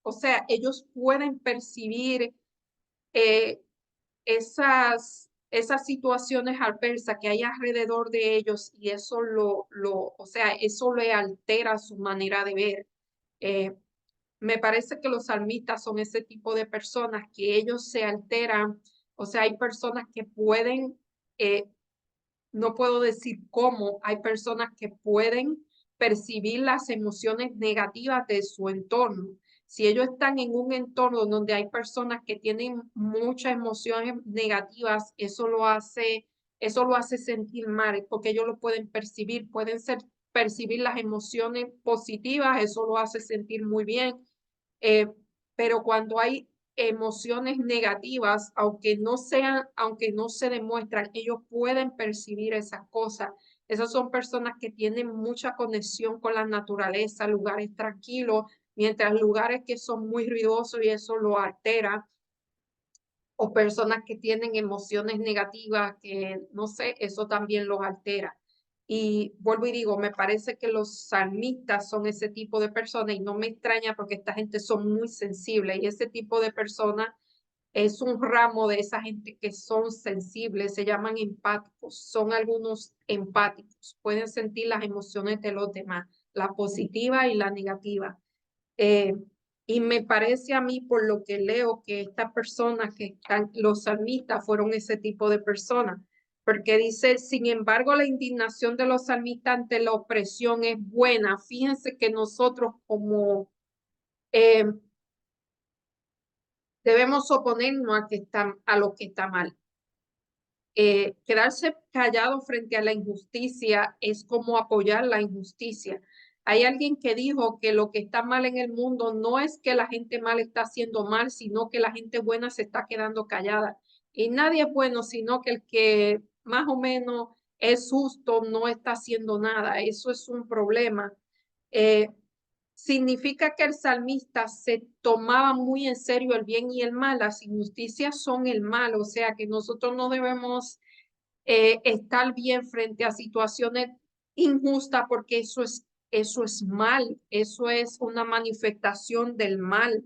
o sea, ellos pueden percibir eh, esas situaciones adversas que hay alrededor de ellos y eso o sea, eso le altera su manera de ver. Eh, Me parece que los salmistas son ese tipo de personas que ellos se alteran, o sea, hay personas que pueden eh, no puedo decir cómo, hay personas que pueden percibir las emociones negativas de su entorno. Si ellos están en un entorno donde hay personas que tienen muchas emociones negativas, eso lo hace sentir mal, porque ellos lo pueden percibir, percibir las emociones positivas, eso lo hace sentir muy bien. Eh, pero cuando hay emociones negativas, aunque no se demuestran, ellos pueden percibir esas cosas. Esas son personas que tienen mucha conexión con la naturaleza, lugares tranquilos, mientras lugares que son muy ruidosos y eso lo altera, o personas que tienen emociones negativas, que no sé, eso también los altera. Y vuelvo y digo, me parece que los salmistas son ese tipo de personas y no me extraña porque esta gente son muy sensibles y ese tipo de personas es un ramo de esa gente que son sensibles, se llaman empáticos, son algunos empáticos, pueden sentir las emociones de los demás, la positiva y la negativa. Eh, y me parece a mí, por lo que leo, que estas personas que están, los salmistas, fueron ese tipo de personas. Porque dice, sin embargo, la indignación de los salmistas ante la opresión es buena. Fíjense que nosotros como eh, debemos oponernos a lo que está mal. Quedarse callado frente a la injusticia es como apoyar la injusticia. Hay alguien que dijo que lo que está mal en el mundo no es que la gente mal está haciendo mal, sino que la gente buena se está quedando callada. Y nadie es bueno, sino que el que más o menos es justo no está haciendo nada. Eso es un problema. Eh, Significa que el salmista se tomaba muy en serio el bien y el mal. Las injusticias son el mal, o sea que nosotros no debemos estar bien frente a situaciones injustas porque eso es mal, eso es una manifestación del mal,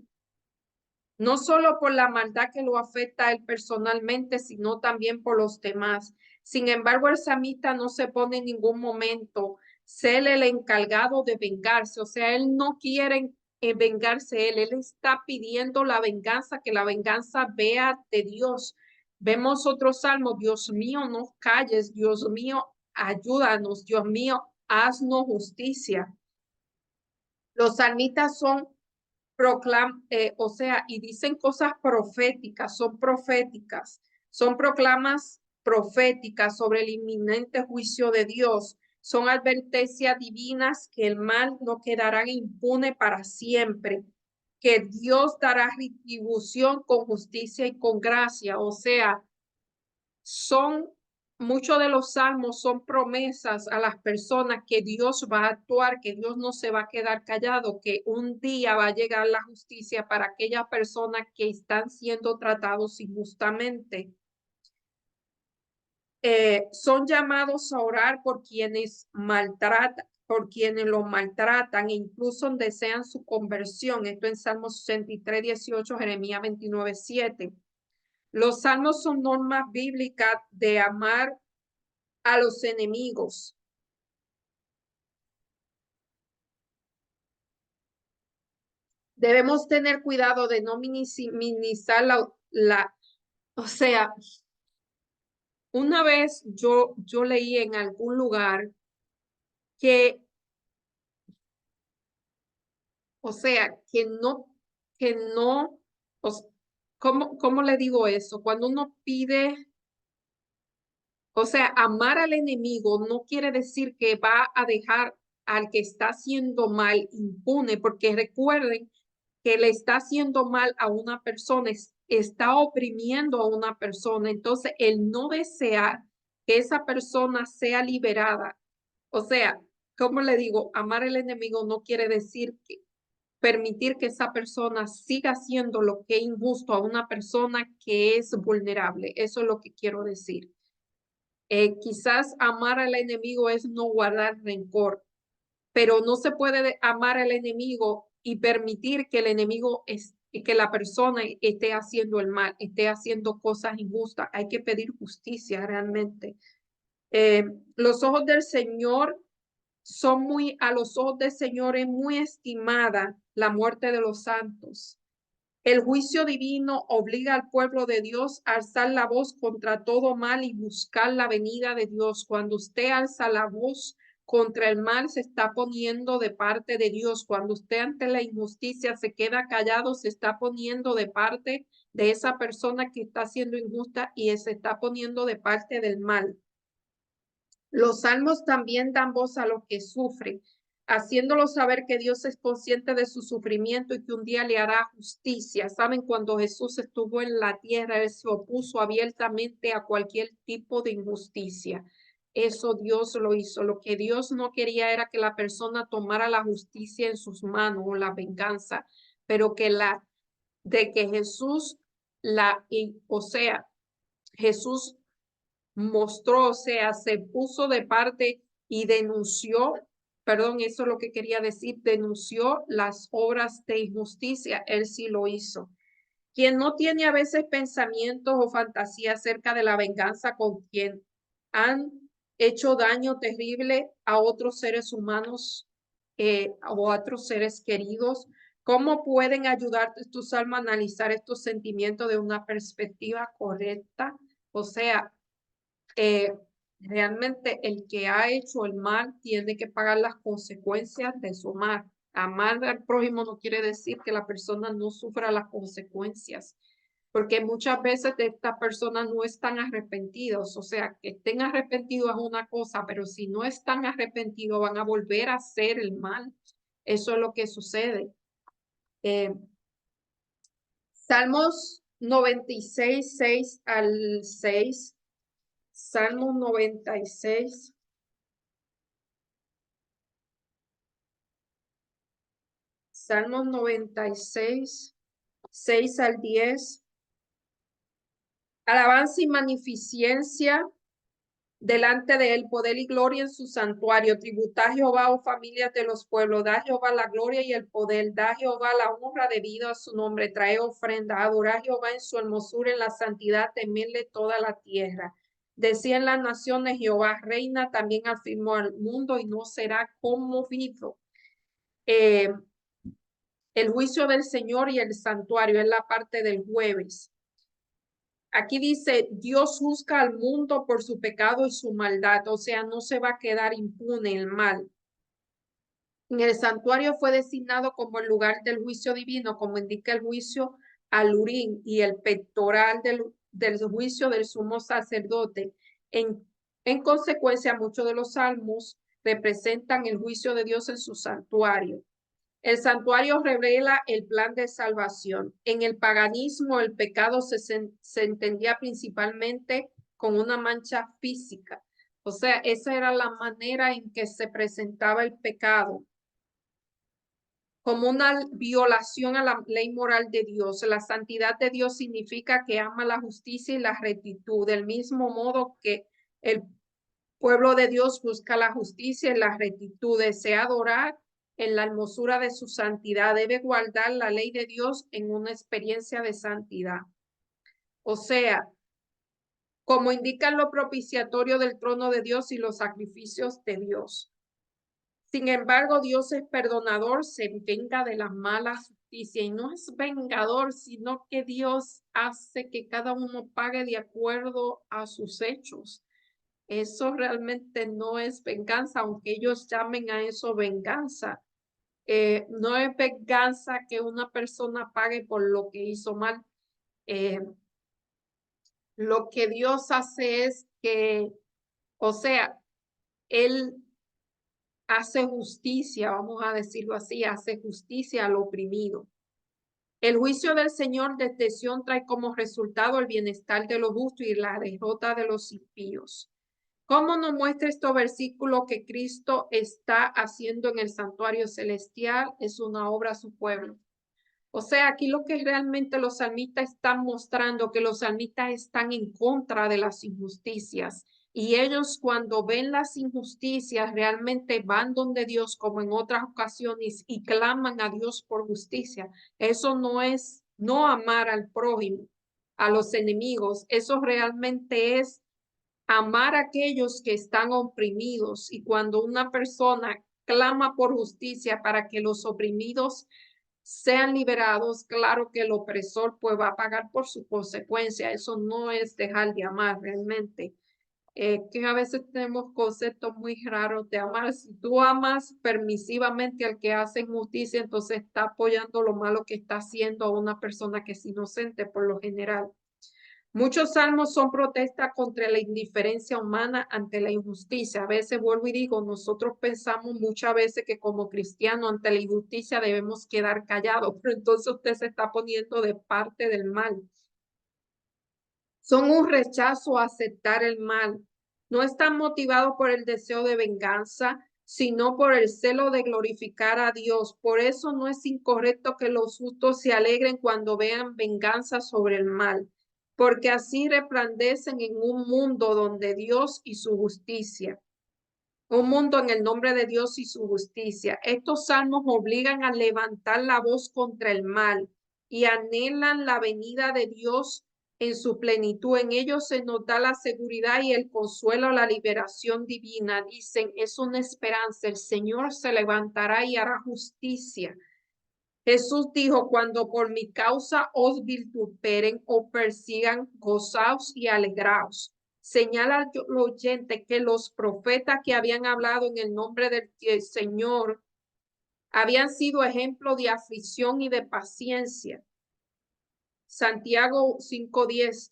no solo por la maldad que lo afecta a él personalmente, sino también por los demás. Sin embargo, el samita no se pone en ningún momento ser el encargado de vengarse, o sea, él no quiere vengarse él está pidiendo la venganza, que la venganza vea de Dios. Vemos otro salmo, Dios mío, no calles, Dios mío, ayúdanos, Dios mío, haznos justicia. Los salmitas o sea, y dicen cosas proféticas, son proclamas proféticas sobre el inminente juicio de Dios, son advertencias divinas que el mal no quedará impune para siempre, que Dios dará retribución con justicia y con gracia, o sea, son muchos de los salmos son promesas a las personas que Dios va a actuar, que Dios no se va a quedar callado, que un día va a llegar la justicia para aquellas personas que están siendo tratados injustamente. Son llamados a orar por quienes los maltratan e incluso desean su conversión. Esto en Salmos 63, 18, Jeremías 29, 7. Los salmos son normas bíblicas de amar a los enemigos. Debemos tener cuidado de no minimizar o sea, una vez yo leí en algún lugar que, o sea, que no, ¿cómo le digo eso? Cuando uno pide, o sea, amar al enemigo no quiere decir que va a dejar al que está haciendo mal impune, porque recuerden que le está haciendo mal a una persona, está oprimiendo a una persona. Entonces, el no desear que esa persona sea liberada, o sea, ¿cómo le digo? Amar al enemigo no quiere decir que permitir que esa persona siga haciendo lo que es injusto a una persona que es vulnerable. Eso es lo que quiero decir. Quizás amar al enemigo es no guardar rencor, pero no se puede amar al enemigo y permitir que el enemigo que la persona esté haciendo el mal, esté haciendo cosas injustas. Hay que pedir justicia realmente. Eh, los ojos del Señor a los ojos del Señor es muy estimada la muerte de los santos. El juicio divino obliga al pueblo de Dios a alzar la voz contra todo mal y buscar la venida de Dios. Cuando usted alza la voz contra el mal, se está poniendo de parte de Dios. Cuando usted ante la injusticia se queda callado, se está poniendo de parte de esa persona que está siendo injusta y se está poniendo de parte del mal. Los salmos también dan voz a los que sufren, haciéndolo saber que Dios es consciente de su sufrimiento y que un día le hará justicia. Saben, cuando Jesús estuvo en la tierra, él se opuso abiertamente a cualquier tipo de injusticia. Eso Dios lo hizo. Lo que Dios no quería era que la persona tomara la justicia en sus manos o la venganza, pero de que Jesús o sea, Jesús mostró, o sea, se puso de parte y denunció, perdón, eso es lo que quería decir, denunció las obras de injusticia. Él sí lo hizo. Quien no tiene a veces pensamientos o fantasías acerca de la venganza con quien han hecho daño terrible a otros seres humanos o a otros seres queridos, ¿cómo pueden ayudarte tus almas a analizar estos sentimientos de una perspectiva correcta? O sea, eh, realmente el que ha hecho el mal tiene que pagar las consecuencias de su mal. Amar al prójimo no quiere decir que la persona no sufra las consecuencias, porque muchas veces estas personas no están arrepentidos, o sea, que estén arrepentidos es una cosa, pero si no están arrepentidos van a volver a hacer el mal. Eso es lo que sucede. Eh, Salmos 96, 6 al 6. Salmos 96. Salmos 96, 6 al 10. Alabanza y magnificencia delante de él, poder y gloria en su santuario. Tributad a Jehová, oh familias de los pueblos. Da a Jehová la gloria y el poder. Da a Jehová la honra debido a su nombre. Trae ofrenda. Adorar a Jehová en su hermosura, en la santidad, temerle toda la tierra. Decían las naciones, Jehová reina, también afirmó al mundo y no será conmovido. El juicio del Señor y el santuario es la parte del jueves. Aquí dice, Dios juzga al mundo por su pecado y su maldad, o sea, no se va a quedar impune el mal. En el santuario fue designado como el lugar del juicio divino, como indica el juicio al Urín y el pectoral del juicio del sumo sacerdote. En consecuencia, muchos de los salmos representan el juicio de Dios en su santuario. El santuario revela el plan de salvación. En el paganismo, el pecado se entendía principalmente con una mancha física. O sea, esa era la manera en que se presentaba el pecado, como una violación a la ley moral de Dios. La santidad de Dios significa que ama la justicia y la rectitud, del mismo modo que el pueblo de Dios busca la justicia y la rectitud, desea adorar en la hermosura de su santidad, debe guardar la ley de Dios en una experiencia de santidad. O sea, como indican lo propiciatorio del trono de Dios y los sacrificios de Dios. Sin embargo, Dios es perdonador, se venga de la mala justicia y no es vengador, sino que Dios hace que cada uno pague de acuerdo a sus hechos. Eso realmente no es venganza, aunque ellos llamen a eso venganza. No es venganza que una persona pague por lo que hizo mal. Eh, lo que Dios hace es que, o sea, Él hace justicia, vamos a decirlo así, hace justicia al oprimido. El juicio del Señor desde Sión trae como resultado el bienestar de los justos y la derrota de los impíos. ¿Cómo nos muestra este versículo que Cristo está haciendo en el santuario celestial? Es una obra a su pueblo. O sea, aquí lo que realmente los salmistas están mostrando, que los salmistas están en contra de las injusticias. Y ellos cuando ven las injusticias realmente van donde Dios, como en otras ocasiones, y claman a Dios por justicia. Eso no es no amar al prójimo, a los enemigos. Eso realmente es amar a aquellos que están oprimidos. Y cuando una persona clama por justicia para que los oprimidos sean liberados, claro que el opresor pues va a pagar por su consecuencia. Eso no es dejar de amar realmente. Que a veces tenemos conceptos muy raros de amar. Si tú amas permisivamente al que hace injusticia, entonces está apoyando lo malo que está haciendo a una persona que es inocente por lo general. Muchos salmos son protestas contra la indiferencia humana ante la injusticia. A veces vuelvo y digo, nosotros pensamos muchas veces que como cristianos ante la injusticia debemos quedar callados, pero entonces usted se está poniendo de parte del mal. Son un rechazo a aceptar el mal. No están motivados por el deseo de venganza, sino por el celo de glorificar a Dios. Por eso no es incorrecto que los justos se alegren cuando vean venganza sobre el mal, porque así resplandecen en un mundo donde Dios y su justicia. Un mundo en el nombre de Dios y su justicia. Estos salmos obligan a levantar la voz contra el mal y anhelan la venida de Dios en su plenitud. En ellos se nos da la seguridad y el consuelo, la liberación divina. Dicen, es una esperanza. El Señor se levantará y hará justicia. Jesús dijo, cuando por mi causa os vituperen o persigan, gozaos y alegraos. Señala al oyente que los profetas que habían hablado en el nombre del Señor habían sido ejemplo de aflicción y de paciencia. Santiago 5:10.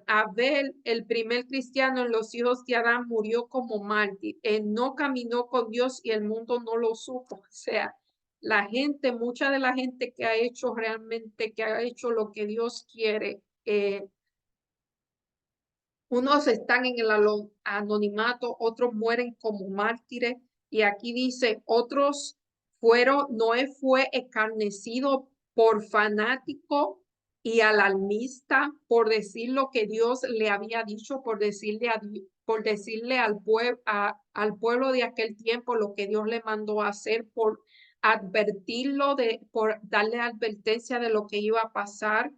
Abel, el primer cristiano en los hijos de Adán, murió como mártir. Él no caminó con Dios y el mundo no lo supo. O sea, la gente, mucha de la gente que ha hecho realmente, que ha hecho lo que Dios quiere, unos están en el anonimato, otros mueren como mártires. Y aquí dice, otros Noé fue escarnecido por fanático y alarmista por decir lo que Dios le había dicho, por decirle, por decirle al pueblo de aquel tiempo lo que Dios le mandó a hacer, por advertirlo, por darle advertencia de lo que iba a pasar.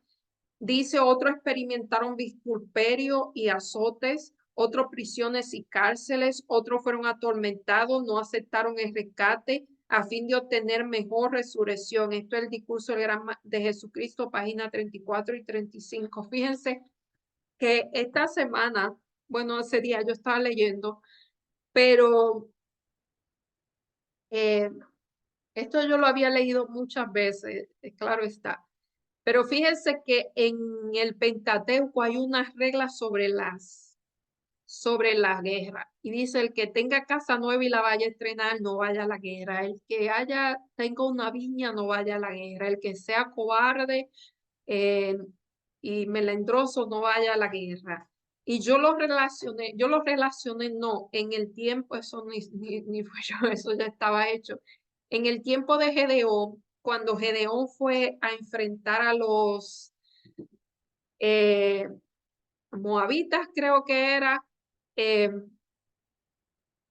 Dice, otros experimentaron vituperios y azotes, otros prisiones y cárceles, otros fueron atormentados, no aceptaron el rescate a fin de obtener mejor resurrección. Esto es el discurso de Jesucristo, página 34 y 35. Fíjense que esta semana, bueno, ese día yo estaba leyendo, pero eh, esto yo lo había leído muchas veces, claro está. Pero fíjense que en el Pentateuco hay unas reglas sobre la guerra. Y dice, el que tenga casa nueva y la vaya a estrenar, no vaya a la guerra. El que tenga una viña, no vaya a la guerra. El que sea cobarde eh, y melindroso, no vaya a la guerra. Y yo lo relacioné, no, en el tiempo, eso ni fue yo, eso ya estaba hecho. En el tiempo de Gedeón, cuando Gedeón fue a enfrentar a los eh, moabitas, creo que era, eh,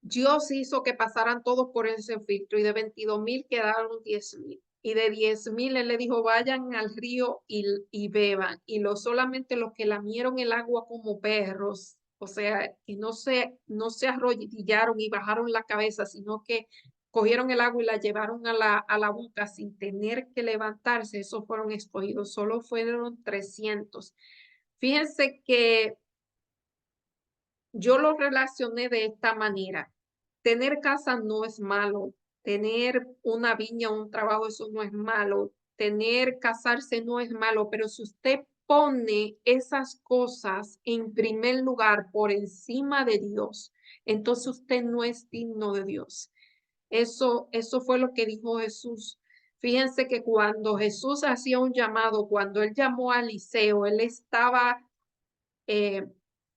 Dios hizo que pasaran todos por ese filtro y de 22,000 quedaron 10,000. Y de 10,000 él le dijo, vayan al río y beban. Y solamente los que lamieron el agua como perros, o sea, que no se arrodillaron y bajaron la cabeza, sino que cogieron el agua y la llevaron a la boca sin tener que levantarse, esos fueron escogidos. Solo fueron 300. Fíjense que yo lo relacioné de esta manera. Tener casa no es malo, tener una viña, un trabajo, eso no es malo, casarse no es malo, pero si usted pone esas cosas en primer lugar por encima de Dios, entonces usted no es digno de Dios. Eso fue lo que dijo Jesús. Fíjense que cuando Jesús hacía un llamado, cuando él llamó a Eliseo, él estaba eh,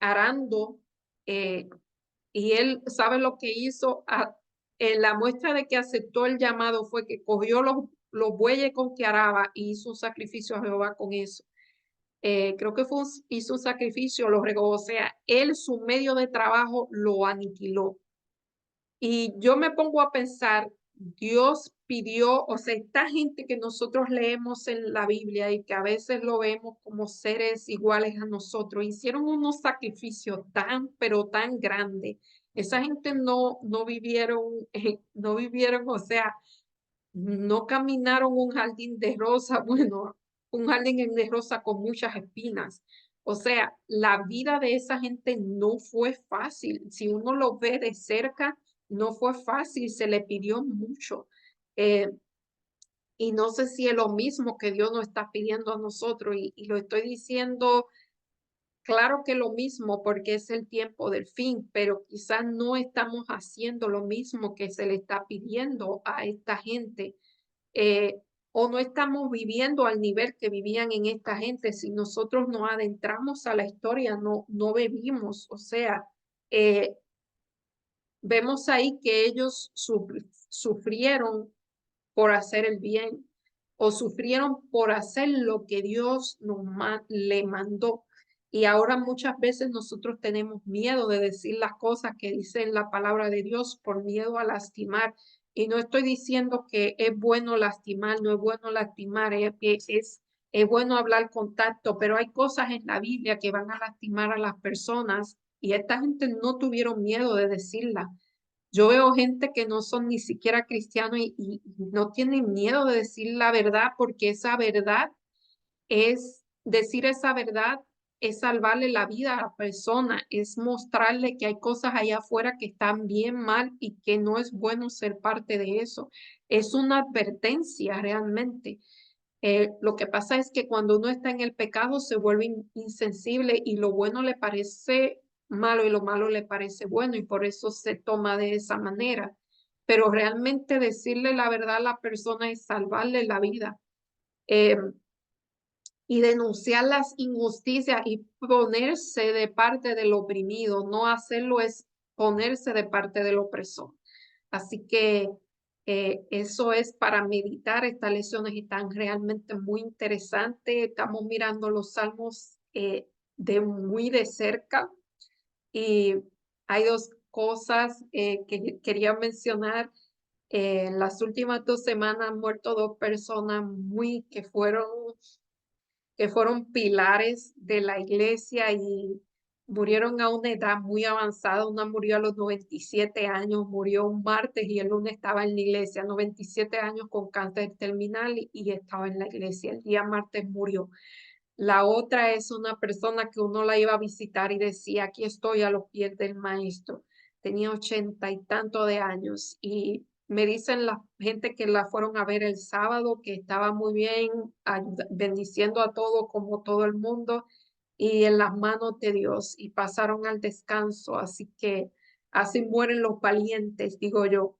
arando eh, y él sabe lo que hizo. La muestra de que aceptó el llamado fue que cogió los bueyes con que araba y hizo un sacrificio a Jehová con eso. Creo que hizo un sacrificio, lo regó, o sea, él su medio de trabajo lo aniquiló. Y yo me pongo a pensar, Dios pidió, o sea, esta gente que nosotros leemos en la Biblia y que a veces lo vemos como seres iguales a nosotros, hicieron unos sacrificios tan, pero tan grandes. Esa gente no vivieron, no vivieron, o sea, no caminaron un jardín de rosa, bueno, un jardín de rosa con muchas espinas. O sea, la vida de esa gente no fue fácil. Si uno lo ve de cerca, no fue fácil, se le pidió mucho. Eh, y no sé si es lo mismo que Dios nos está pidiendo a nosotros y lo estoy diciendo, claro que lo mismo porque es el tiempo del fin, pero quizás no estamos haciendo lo mismo que se le está pidiendo a esta gente. eh, o no estamos viviendo al nivel que vivían en esta gente. Si nosotros nos adentramos a la historia, no vivimos. O sea, eh, vemos ahí que ellos sufrieron por hacer el bien o sufrieron por hacer lo que Dios le mandó. Y ahora muchas veces nosotros tenemos miedo de decir las cosas que dice en la palabra de Dios por miedo a lastimar. Y no estoy diciendo que es bueno lastimar, no es bueno lastimar, es bueno hablar con tacto, pero hay cosas en la Biblia que van a lastimar a las personas y esta gente no tuvieron miedo de decirla. Yo veo gente que no son ni siquiera cristianos y no tienen miedo de decir la verdad porque esa verdad es, decir esa verdad es salvarle la vida a la persona, es mostrarle que hay cosas allá afuera que están bien mal y que no es bueno ser parte de eso. Es una advertencia realmente. Lo que pasa es que cuando uno está en el pecado se vuelve insensible y lo bueno le parece malo y lo malo le parece bueno y por eso se toma de esa manera. Pero realmente decirle la verdad a la persona es salvarle la vida. Eh, y denunciar las injusticias y ponerse de parte del oprimido. No hacerlo es ponerse de parte del opresor. Así que eso es para meditar. Estas lecciones están realmente muy interesantes. Estamos mirando los salmos de muy de cerca y hay dos cosas que quería mencionar. En las últimas 2 semanas han muerto 2 personas muy que fueron pilares de la iglesia y murieron a una edad muy avanzada. Una murió a los 97 años, murió un martes y el lunes estaba en la iglesia, 97 años con cáncer terminal y estaba en la iglesia. El día martes murió. La otra es una persona que uno la iba a visitar y decía, aquí estoy a los pies del maestro. Tenía 80 y tanto de años y me dicen la gente que la fueron a ver el sábado que estaba muy bien, bendiciendo a todo como todo el mundo y en las manos de Dios y pasaron al descanso. Así que así mueren los valientes, digo yo.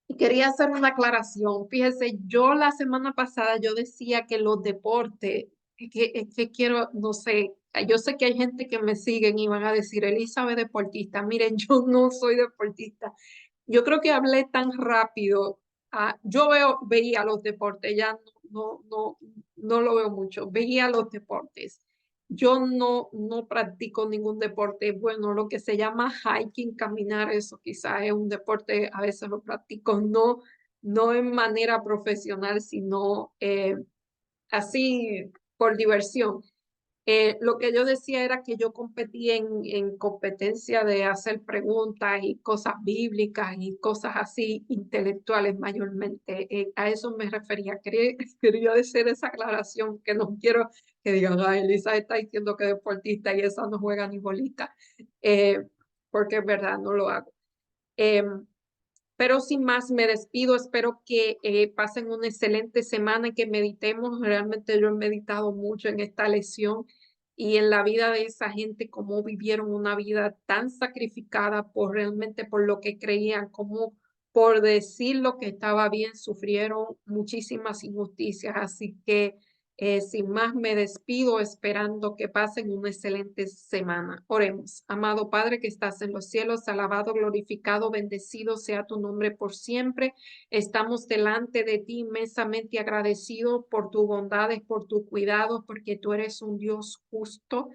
Y quería hacer una aclaración. Fíjese, yo la semana pasada yo decía que los deportes, es que quiero, no sé, yo sé que hay gente que me siguen y van a decir, Elizabeth deportista. Miren, yo no soy deportista. Yo creo que hablé tan rápido. Yo veía los deportes, ya no lo veo mucho. Veía los deportes. Yo no practico ningún deporte. Bueno, lo que se llama hiking, caminar, eso quizás es un deporte, a veces lo practico, no en manera profesional, sino así por diversión. Lo que yo decía era que yo competí en competencia de hacer preguntas y cosas bíblicas y cosas así intelectuales mayormente. A eso me refería. Quería decir esa aclaración que no quiero que digan, ay, Elisa está diciendo que es deportista y esa no juega ni bolita, eh, porque es verdad, no lo hago. Pero sin más, me despido. Espero que pasen una excelente semana y que meditemos. Realmente yo he meditado mucho en esta lección y en la vida de esa gente, cómo vivieron una vida tan sacrificada por realmente por lo que creían, cómo por decir lo que estaba bien, sufrieron muchísimas injusticias. Así que sin más me despido esperando que pasen una excelente semana. Oremos. Amado Padre que estás en los cielos, alabado, glorificado, bendecido sea tu nombre por siempre. Estamos delante de ti inmensamente agradecidos por tu bondades, por tu cuidado, porque tú eres un Dios justo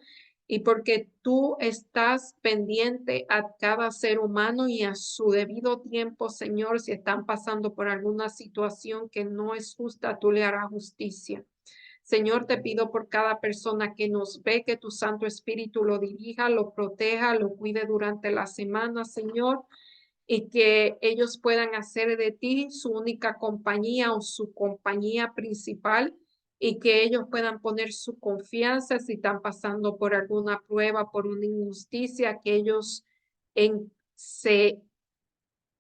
y porque tú estás pendiente a cada ser humano y a su debido tiempo, Señor, si están pasando por alguna situación que no es justa, tú le harás justicia. Señor, te pido por cada persona que nos ve, que tu Santo Espíritu lo dirija, lo proteja, lo cuide durante la semana, Señor, y que ellos puedan hacer de ti su única compañía o su compañía principal y que ellos puedan poner su confianza si están pasando por alguna prueba, por una injusticia, que ellos se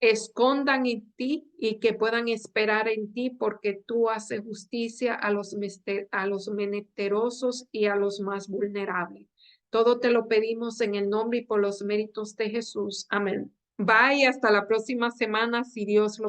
escondan en ti y que puedan esperar en ti porque tú haces justicia a los menesterosos y a los más vulnerables. Todo te lo pedimos en el nombre y por los méritos de Jesús. Amén. Bye, hasta la próxima semana, si Dios lo